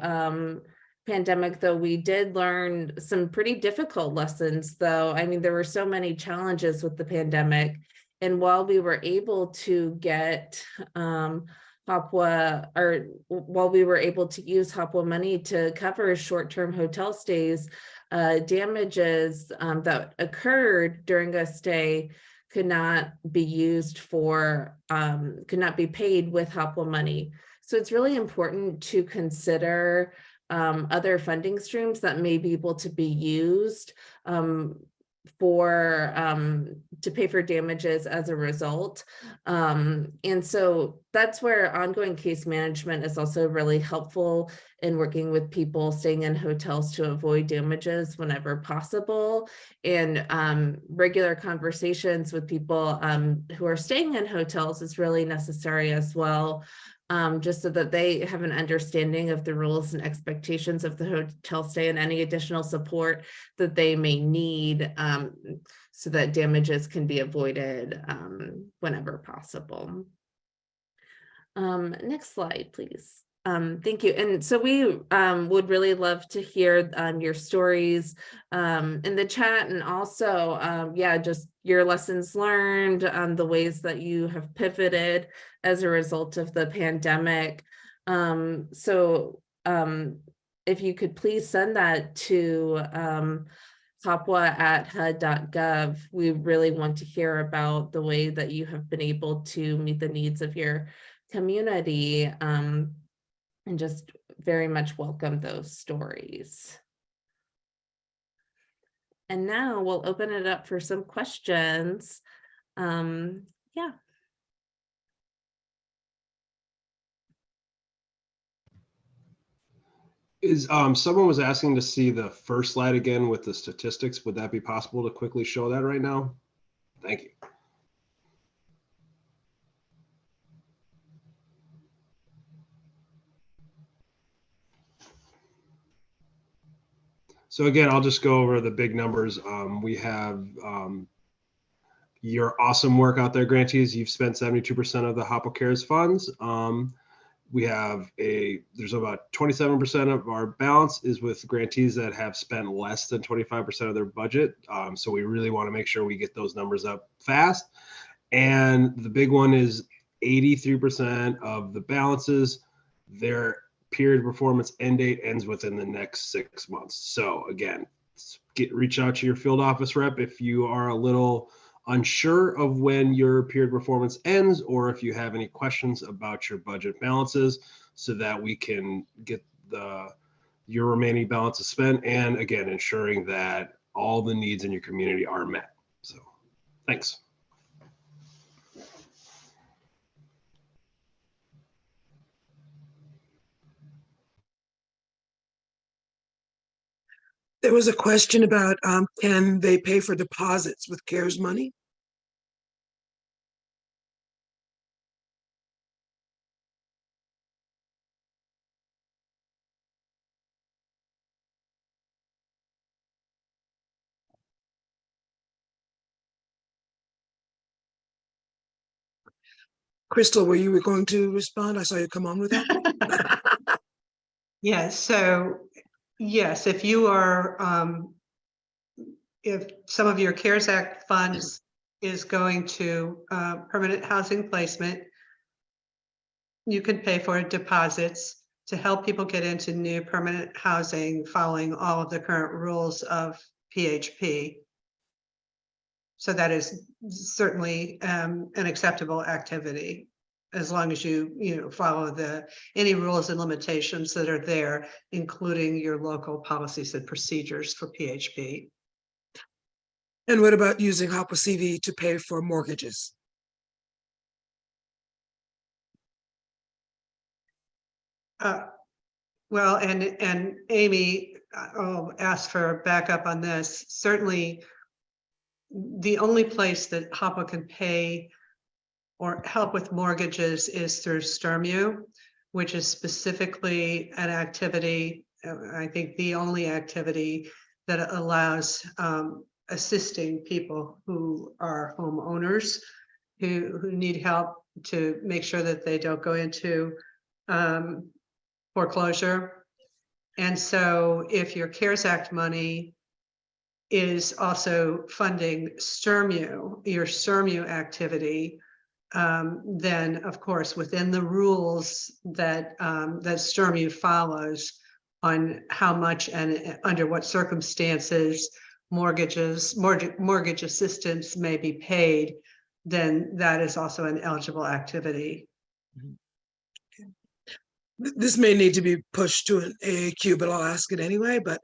pandemic, though, we did learn some pretty difficult lessons, though. I mean, there were so many challenges with the pandemic. And while we were able to get HOPWA, or while we were able to use HOPWA money to cover short-term hotel stays, damages that occurred during a stay could not be used for, could not be paid with HOPWA money. So it's really important to consider other funding streams that may be able to be used for to pay for damages as a result. And so that's where ongoing case management is also really helpful in working with people staying in hotels to avoid damages whenever possible, and regular conversations with people who are staying in hotels is really necessary as well. Just so that they have an understanding of the rules and expectations of the hotel stay and any additional support that they may need, so that damages can be avoided whenever possible. Next slide, please. Thank you. And so we would really love to hear your stories in the chat, and also, yeah, just your lessons learned, the ways that you have pivoted as a result of the pandemic. So if you could please send that to HOPWA@hud.gov. We really want to hear about the way that you have been able to meet the needs of your community, and just very much welcome those stories. And now we'll open it up for some questions. Yeah. Is someone was asking to see the first slide again with the statistics. Would that be possible to quickly show that right now? Thank you. So again, I'll just go over the big numbers. We have your awesome work out there, grantees. You've spent 72% of the HOPWA Cares funds. We have there's about 27% of our balance is with grantees that have spent less than 25% of their budget. So we really want to make sure we get those numbers up fast. And the big one is 83% of the balances, their period performance end date ends within the next 6 months. So again, reach out to your field office rep if you are a little unsure of when your period performance ends, or if you have any questions about your budget balances, so that we can get your remaining balances spent, and again, ensuring that all the needs in your community are met. So thanks. There was a question about can they pay for deposits with CARES money? Crystal, were you going to respond? I saw you come on with that. Yes, so yes, if you are, if some of your CARES Act funds is going to permanent housing placement, you can pay for deposits to help people get into new permanent housing following all of the current rules of PHP. So that is certainly an acceptable activity, as long as you follow any rules and limitations that are there, including your local policies and procedures for PHP. And what about using HOPWA-CV to pay for mortgages? Well, and Amy, I'll ask for backup on this. Certainly, the only place that HOPWA can pay or help with mortgages is through STRMU, which is specifically an activity, I think the only activity that allows assisting people who are homeowners who need help to make sure that they don't go into foreclosure. And so if your CARES Act money is also funding STRMU, your STRMU activity, then of course within the rules that that STRMU follows on how much and under what circumstances mortgage assistance may be paid, then that is also an eligible activity. This may need to be pushed to an AAQ, but I'll ask it anyway. But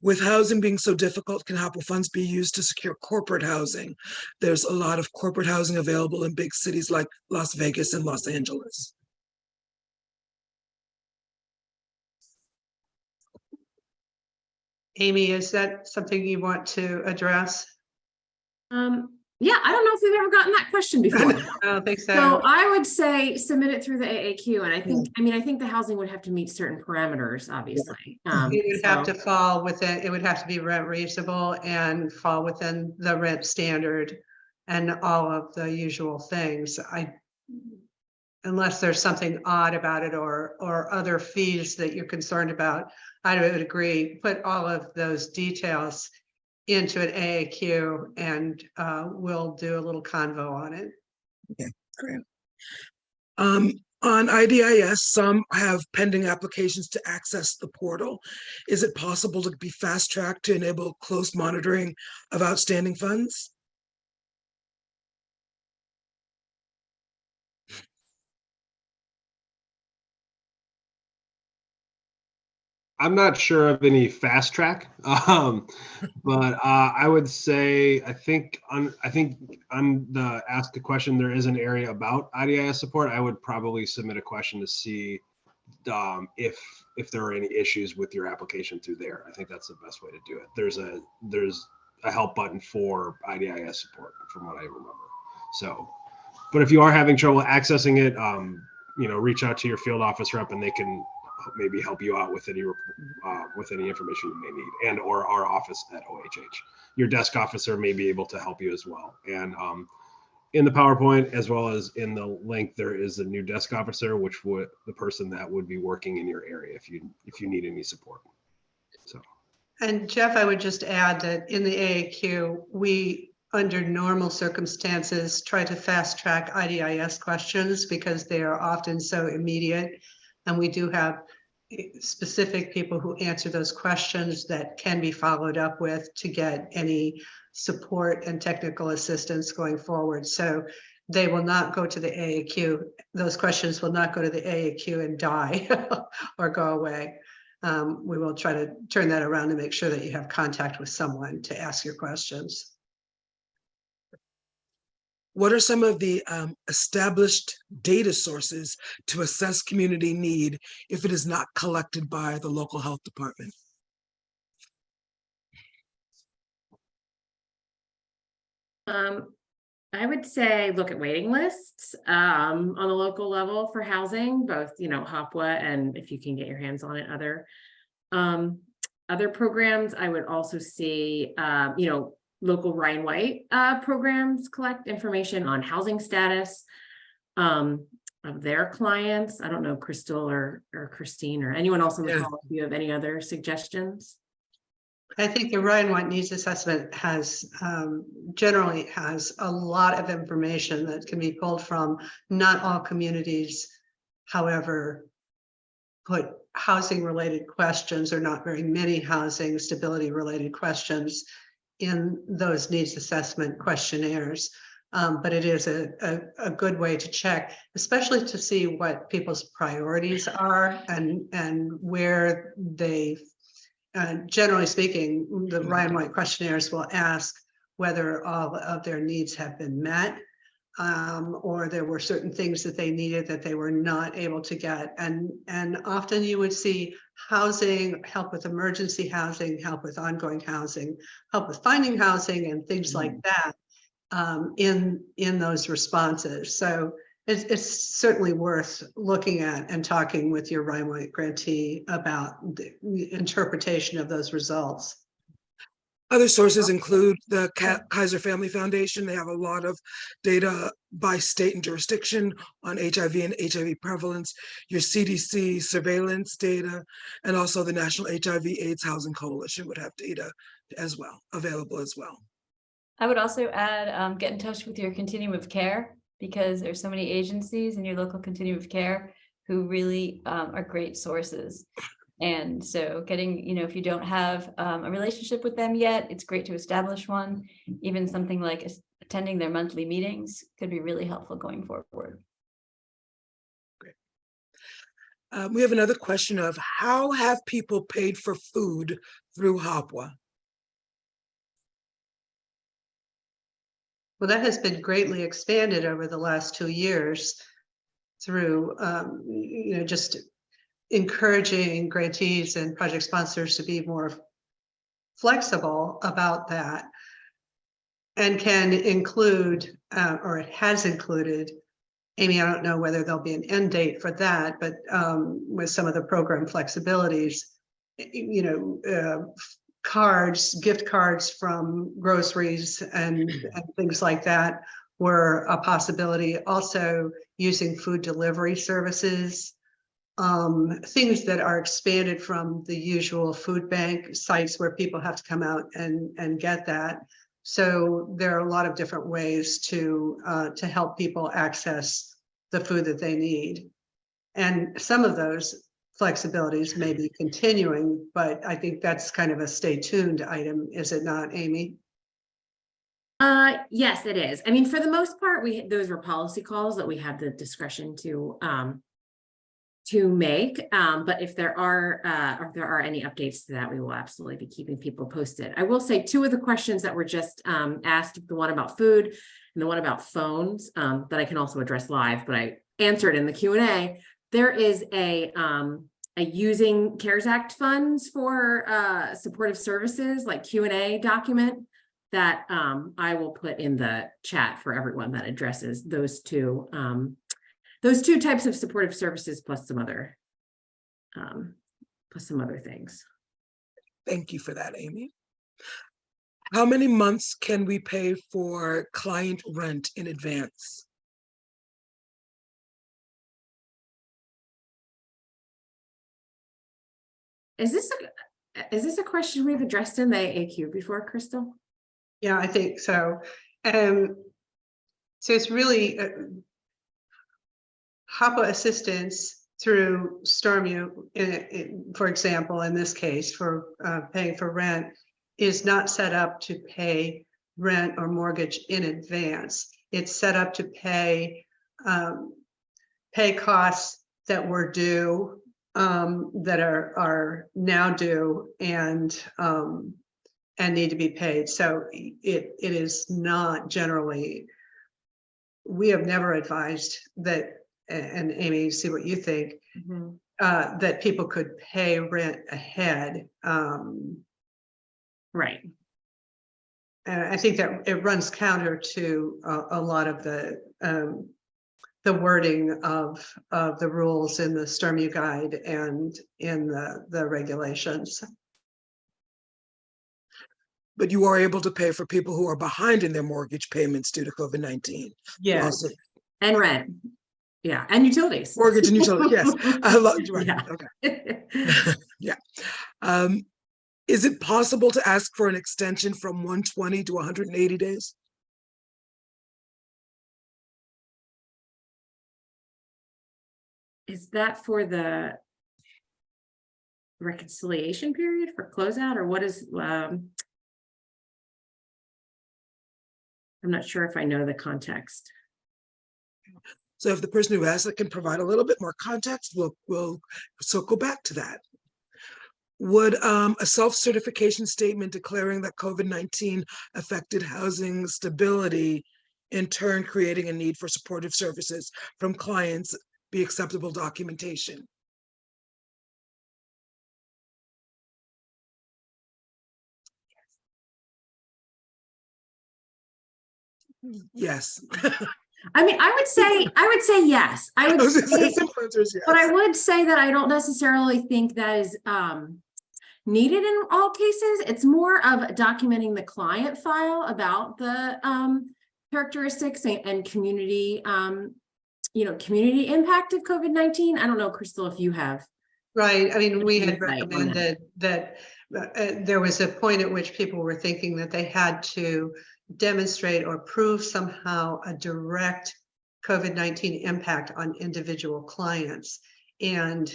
with housing being so difficult, can HOPWA funds be used to secure corporate housing? There's a lot of corporate housing available in big cities like Las Vegas and Los Angeles. Amy, is that something you want to address? Yeah, I don't know if we've ever gotten that question before. I don't think so. So I would say submit it through the AAQ, and I think, I think the housing would have to meet certain parameters, obviously. It would have to fall within, it would have to be rent reasonable and fall within the rent standard and all of the usual things. Unless there's something odd about it or other fees that you're concerned about, I would agree, put all of those details into an AAQ and we'll do a little convo on it. Okay, great. On IDIS, some have pending applications to access the portal. Is it possible to be fast-tracked to enable close monitoring of outstanding funds? I'm not sure of any fast track, but I would say I think on the ask a question, there is an area about IDIS support. I would probably submit a question to see if there are any issues with your application through there. I think that's the best way to do it. There's a help button for IDIS support, from what I remember. So, but if you are having trouble accessing it, reach out to your field office rep and they can maybe help you out with any information you may need, and or our office at OHH. Your desk officer may be able to help you as well. And in the PowerPoint, as well as in the link, there is a new desk officer, which would the person that would be working in your area if you need any support. So. And Jeff, I would just add that in the AAQ, we, under normal circumstances, try to fast track IDIS questions because they are often so immediate. And we do have specific people who answer those questions that can be followed up with to get any support and technical assistance going forward. So they will not go to the AAQ. Those questions will not go to the AAQ and die or go away. We will try to turn that around to make sure that you have contact with someone to ask your questions. What are some of the established data sources to assess community need if it is not collected by the local health department? I would say look at waiting lists on the local level for housing, both HOPWA and if you can get your hands on it, other programs. I would also see local Ryan White programs collect information on housing status of their clients. I don't know, Crystal or Christine or anyone else on the call, if you have any other suggestions. I think the Ryan White Needs Assessment has generally has a lot of information that can be pulled from. Not all communities, however, put housing related questions or not very many housing stability related questions in those needs assessment questionnaires. But it is a good way to check, especially to see what people's priorities are and where they, generally speaking, the Ryan White questionnaires will ask whether all of their needs have been met, or there were certain things that they needed that they were not able to get. And often you would see housing, help with emergency housing, help with ongoing housing, help with finding housing and things like that. in those responses. So it's certainly worth looking at and talking with your Ryan White grantee about the interpretation of those results. Other sources include the Kaiser Family Foundation. They have a lot of data by state and jurisdiction on HIV and HIV prevalence, your CDC surveillance data, and also the National HIV/AIDS Housing Coalition would have data as well, available as well. I would also add, get in touch with your continuum of care, because there's so many agencies in your local continuum of care who really are great sources. And so getting, you know, if you don't have a relationship with them yet, it's great to establish one. Even something like attending their monthly meetings could be really helpful going forward. Great. We have another question of how have people paid for food through HOPWA? Well, that has been greatly expanded over the last 2 years through, you know, just encouraging grantees and project sponsors to be more flexible about that, and can include, or it has included, Amy, I don't know whether there'll be an end date for that, but with some of the program flexibilities, you know, cards, gift cards from groceries and things like that were a possibility. Also using food delivery services, things that are expanded from the usual food bank sites where people have to come out and get that. So there are a lot of different ways to help people access the food that they need. And some of those flexibilities may be continuing, but I think that's kind of a stay tuned item, is it not, Amy? Yes, it is. I mean, for the most part, those were policy calls that we had the discretion to make. But if there are any updates to that, we will absolutely be keeping people posted. I will say 2 of the questions that were just asked, the one about food and the one about phones, that I can also address live, but I answered in the Q&A. There is a using CARES Act funds for supportive services, like Q&A document that I will put in the chat for everyone, that addresses those two types of supportive services plus some other things. Thank you for that, Amy. How many months can we pay for client rent in advance? Is this a question we've addressed in the AAQ before, Crystal? Yeah, I think so. So it's really HOPWA assistance through StormU, for example, in this case, for paying for rent, is not set up to pay rent or mortgage in advance. It's set up to pay costs that were due, that are now due and need to be paid. So it is not generally, we have never advised that, and Amy, see what you think, that people could pay rent ahead. Right. And I think that it runs counter to a lot of the wording of the rules in the StormU guide and in the regulations. But you are able to pay for people who are behind in their mortgage payments due to COVID-19. Yeah. Also, And rent. Yeah. And utilities. mortgage and utilities, yes. Right. Yeah. Okay. Yeah. Is it possible to ask for an extension from 120 to 180 days? Is that for the reconciliation period for closeout, or what is, I'm not sure if I know the context. So if the person who asked it can provide a little bit more context, we'll circle back to that. Would a self-certification statement declaring that COVID-19 affected housing stability, in turn creating a need for supportive services from clients, be acceptable documentation? Yes. I mean, I would say yes. I would say, Simple answer is yes. but I would say that I don't necessarily think that is needed in all cases. It's more of documenting the client file about the characteristics and community, community impact of COVID-19. I don't know, Crystal, if you have. Right. I mean, we had Insight on recommended that there was a point at which people were thinking that they had to demonstrate or prove somehow a direct COVID-19 impact on individual clients. And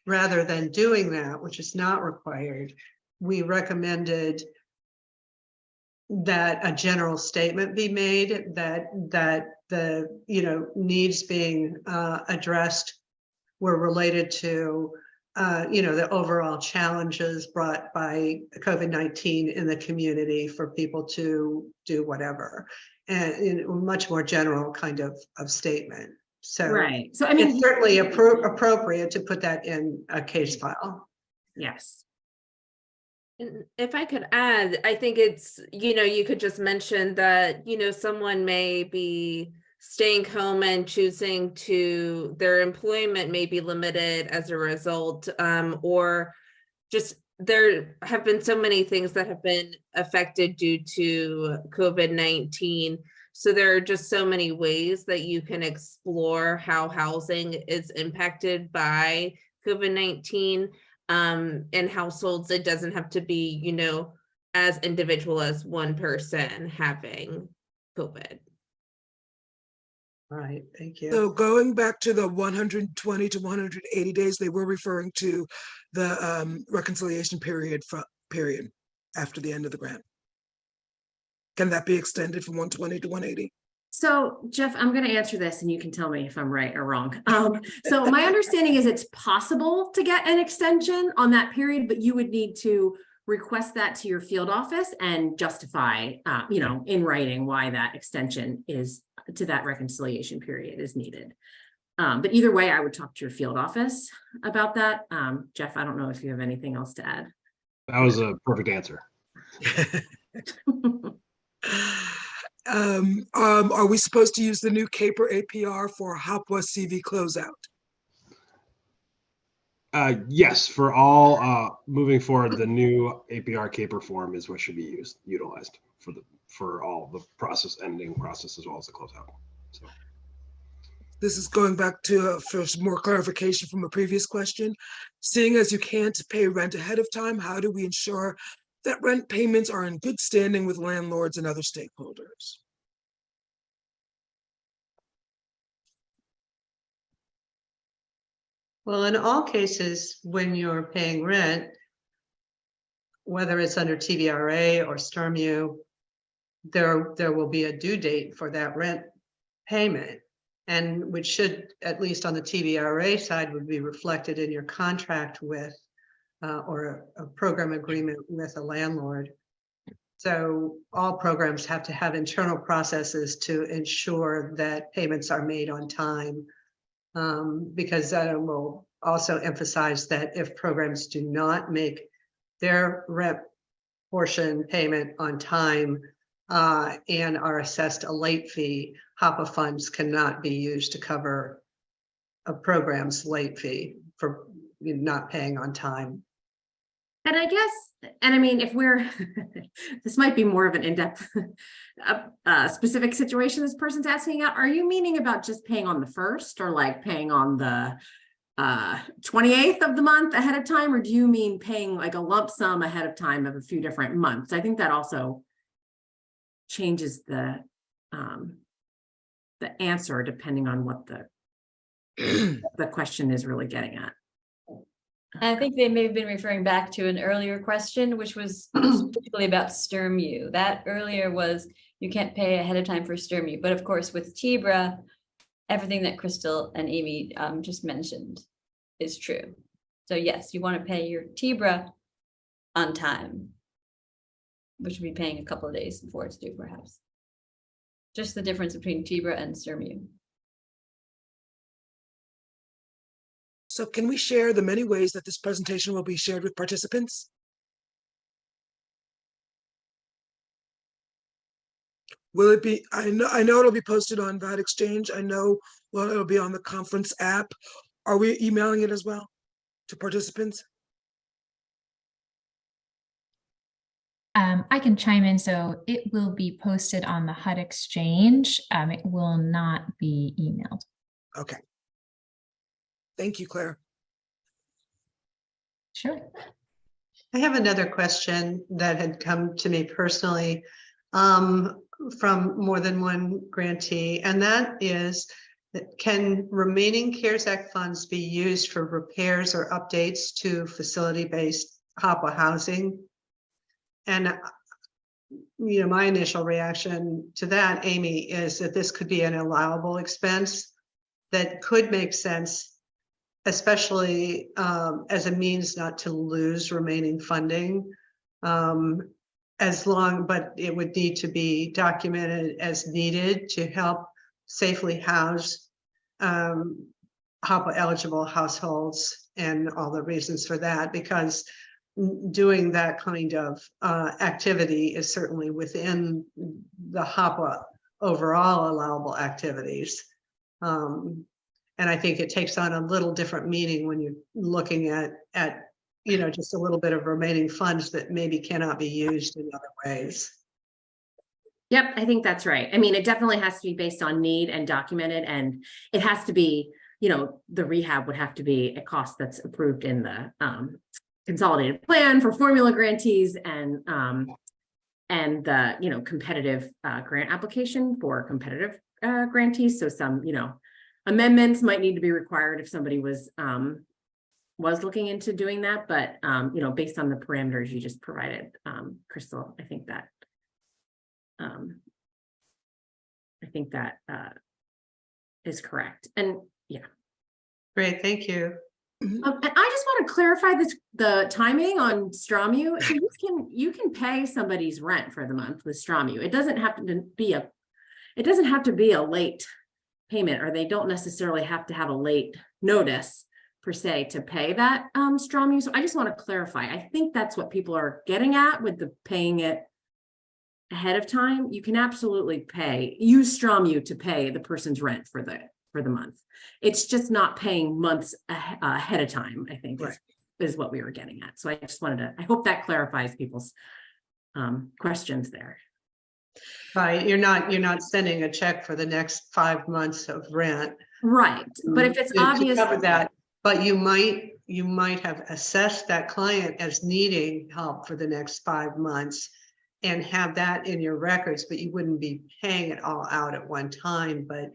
rather than doing that, which is not required, we recommended that a general statement be made that the needs being addressed were related to the overall challenges brought by COVID-19 in the community for people to do whatever, and in a much more general kind of statement. So, right. So I mean, it's certainly appropriate to put that in a case file. yes. And if I could add, I think it's, you could just mention that, someone may be staying home and choosing to, their employment may be limited as a result, or just there have been so many things that have been affected due to COVID-19. So there are just so many ways that you can explore how housing is impacted by COVID-19. In households, it doesn't have to be, as individual as one person having COVID. All right, thank you. So going back to the 120 to 180 days, they were referring to the reconciliation period after the end of the grant. Can that be extended from 120 to 180? So Jeff, I'm going to answer this and you can tell me if I'm right or wrong. So my understanding is it's possible to get an extension on that period, but you would need to request that to your field office and justify, in writing why that extension is to that reconciliation period is needed. But either way, I would talk to your field office about that. Jeff, I don't know if you have anything else to add. That was a perfect answer. Are we supposed to use the new CAPER APR for HOPWA-CV closeout? Yes, for all moving forward, the new APR CAPER form is what should be utilized for all the ending process as well as the closeout. So this is going back to for some more clarification from a previous question. Seeing as you can't pay rent ahead of time, how do we ensure that rent payments are in good standing with landlords and other stakeholders? Well, in all cases, when you're paying rent, whether it's under TVRA or STRMU, there will be a due date for that rent payment, and which should, at least on the TVRA side, would be reflected in your contract with or a program agreement with a landlord. So all programs have to have internal processes to ensure that payments are made on time, because that will also emphasize that if programs do not make their rent portion payment on time and are assessed a late fee, HOPWA funds cannot be used to cover a program's late fee for not paying on time. And I guess, and I mean, if we're, this might be more of an in-depth specific situation this person's asking out. Are you meaning about just paying on the 1st or like paying on the 28th of the month ahead of time? Or do you mean paying like a lump sum ahead of time of a few different months? I think that also changes the answer depending on what the question is really getting at. I think they may have been referring back to an earlier question, which was specifically about STRMU. That earlier was you can't pay ahead of time for STRMU, but of course with TBRA, everything that Crystal and Amy just mentioned is true. So yes, you want to pay your TBRA on time, which would be paying a couple of days before it's due, perhaps. Just the difference between TBRA and STRMU. So can we share the many ways that this presentation will be shared with participants? Will it be, I know it'll be posted on that exchange. I know, well, it'll be on the conference app. Are we emailing it as well to participants? I can chime in. So it will be posted on the HUD exchange. It will not be emailed. Okay. Thank you, Claire. Sure. I have another question that had come to me personally from more than one grantee, and that is, can remaining CARES Act funds be used for repairs or updates to facility-based HOPWA housing? And my initial reaction to that, Amy, is that this could be an allowable expense that could make sense, especially as a means not to lose remaining funding, but it would need to be documented as needed to help safely house HOPWA eligible households, and all the reasons for that, because doing that kind of activity is certainly within the HOPWA overall allowable activities. And I think it takes on a little different meaning when you're looking at just a little bit of remaining funds that maybe cannot be used in other ways. Yep, I think that's right. I mean, it definitely has to be based on need and documented, and it has to be, the rehab would have to be a cost that's approved in the consolidated plan for formula grantees, and the competitive grant application for competitive grantees. So some amendments might need to be required if somebody was looking into doing that, but based on the parameters you just provided, Crystal, I think that is correct. And yeah. Great, thank you. And I just want to clarify the timing on STROMU. So you can pay somebody's rent for the month with STROMU. It doesn't have to be a late payment, or they don't necessarily have to have a late notice per se to pay that STROMU. So I just want to clarify. I think that's what people are getting at with the paying it ahead of time. You can absolutely use STROMU to pay the person's rent for the month. It's just not paying months ahead of time, I think, right, is what we were getting at. So I just wanted I hope that clarifies people's questions there. Right, you're not sending a check for the next 5 months of rent. Right, but if it's obvious, cover that, but you might have assessed that client as needing help for the next 5 months and have that in your records, but you wouldn't be paying it all out at one time, but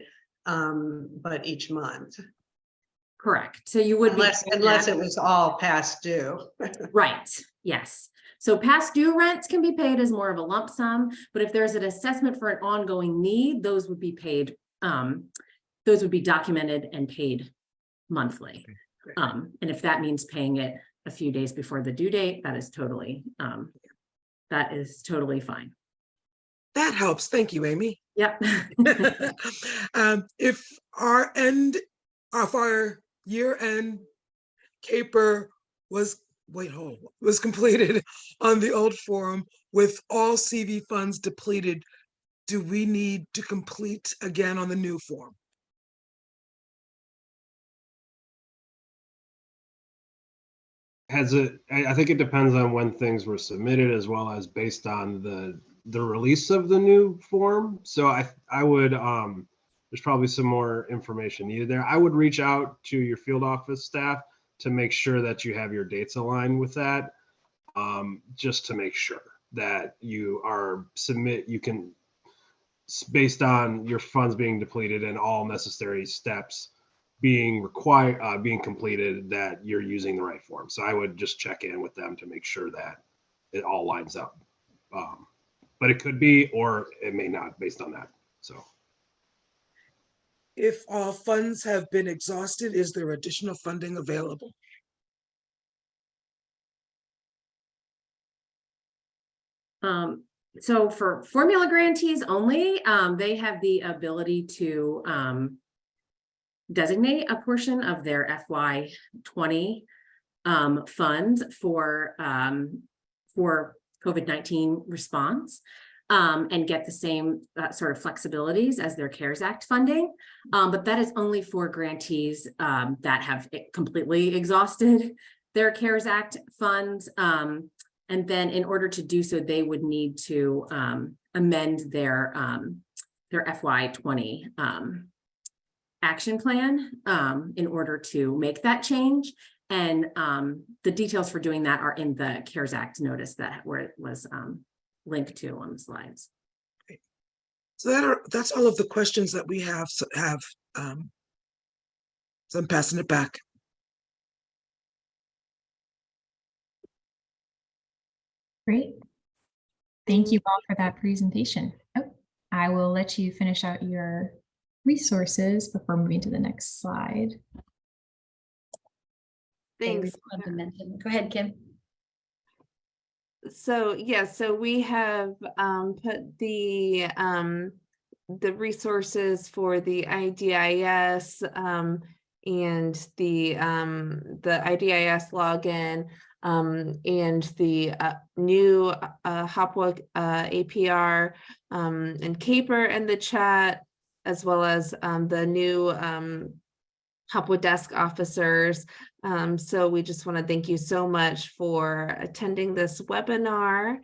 each month. Correct. So you would unless it was all past due. Right. Yes. So past due rents can be paid as more of a lump sum, but if there's an assessment for an ongoing need, those would be paid. Those would be documented and paid monthly. And if that means paying it a few days before the due date, that is totally fine. That helps. Thank you, Amy. Yep. If our year-end caper was completed on the old form with all CV funds depleted, do we need to complete again on the new form? I think it depends on when things were submitted, as well as based on the release of the new form. So I would there's probably some more information needed there. I would reach out to your field office staff to make sure that you have your dates aligned with that, just to make sure that you can, based on your funds being depleted and all necessary steps being completed, that you're using the right form. So I would just check in with them to make sure that it all lines up. But it could be, or it may not, based on that. So if all funds have been exhausted, is there additional funding available? So for formula grantees only, they have the ability to designate a portion of their FY20 funds for COVID-19 response. and get the same sort of flexibilities as their CARES Act funding. But that is only for grantees that have completely exhausted their CARES Act funds. And then in order to do so, they would need to amend their FY20 action plan in order to make that change. And the details for doing that are in the CARES Act notice where it was linked to on the slides. So that's all of the questions that we have. So I'm passing it back. Great. Thank you all for that presentation. Oh, I will let you finish out your resources before moving to the next slide. Thanks. Go ahead, Kim. So yeah, so we have put the resources for the IDIS and the IDIS login and the new HOPWA APR and CAPER in the chat, as well as the new HOPWA desk officers. So we just want to thank you so much for attending this webinar.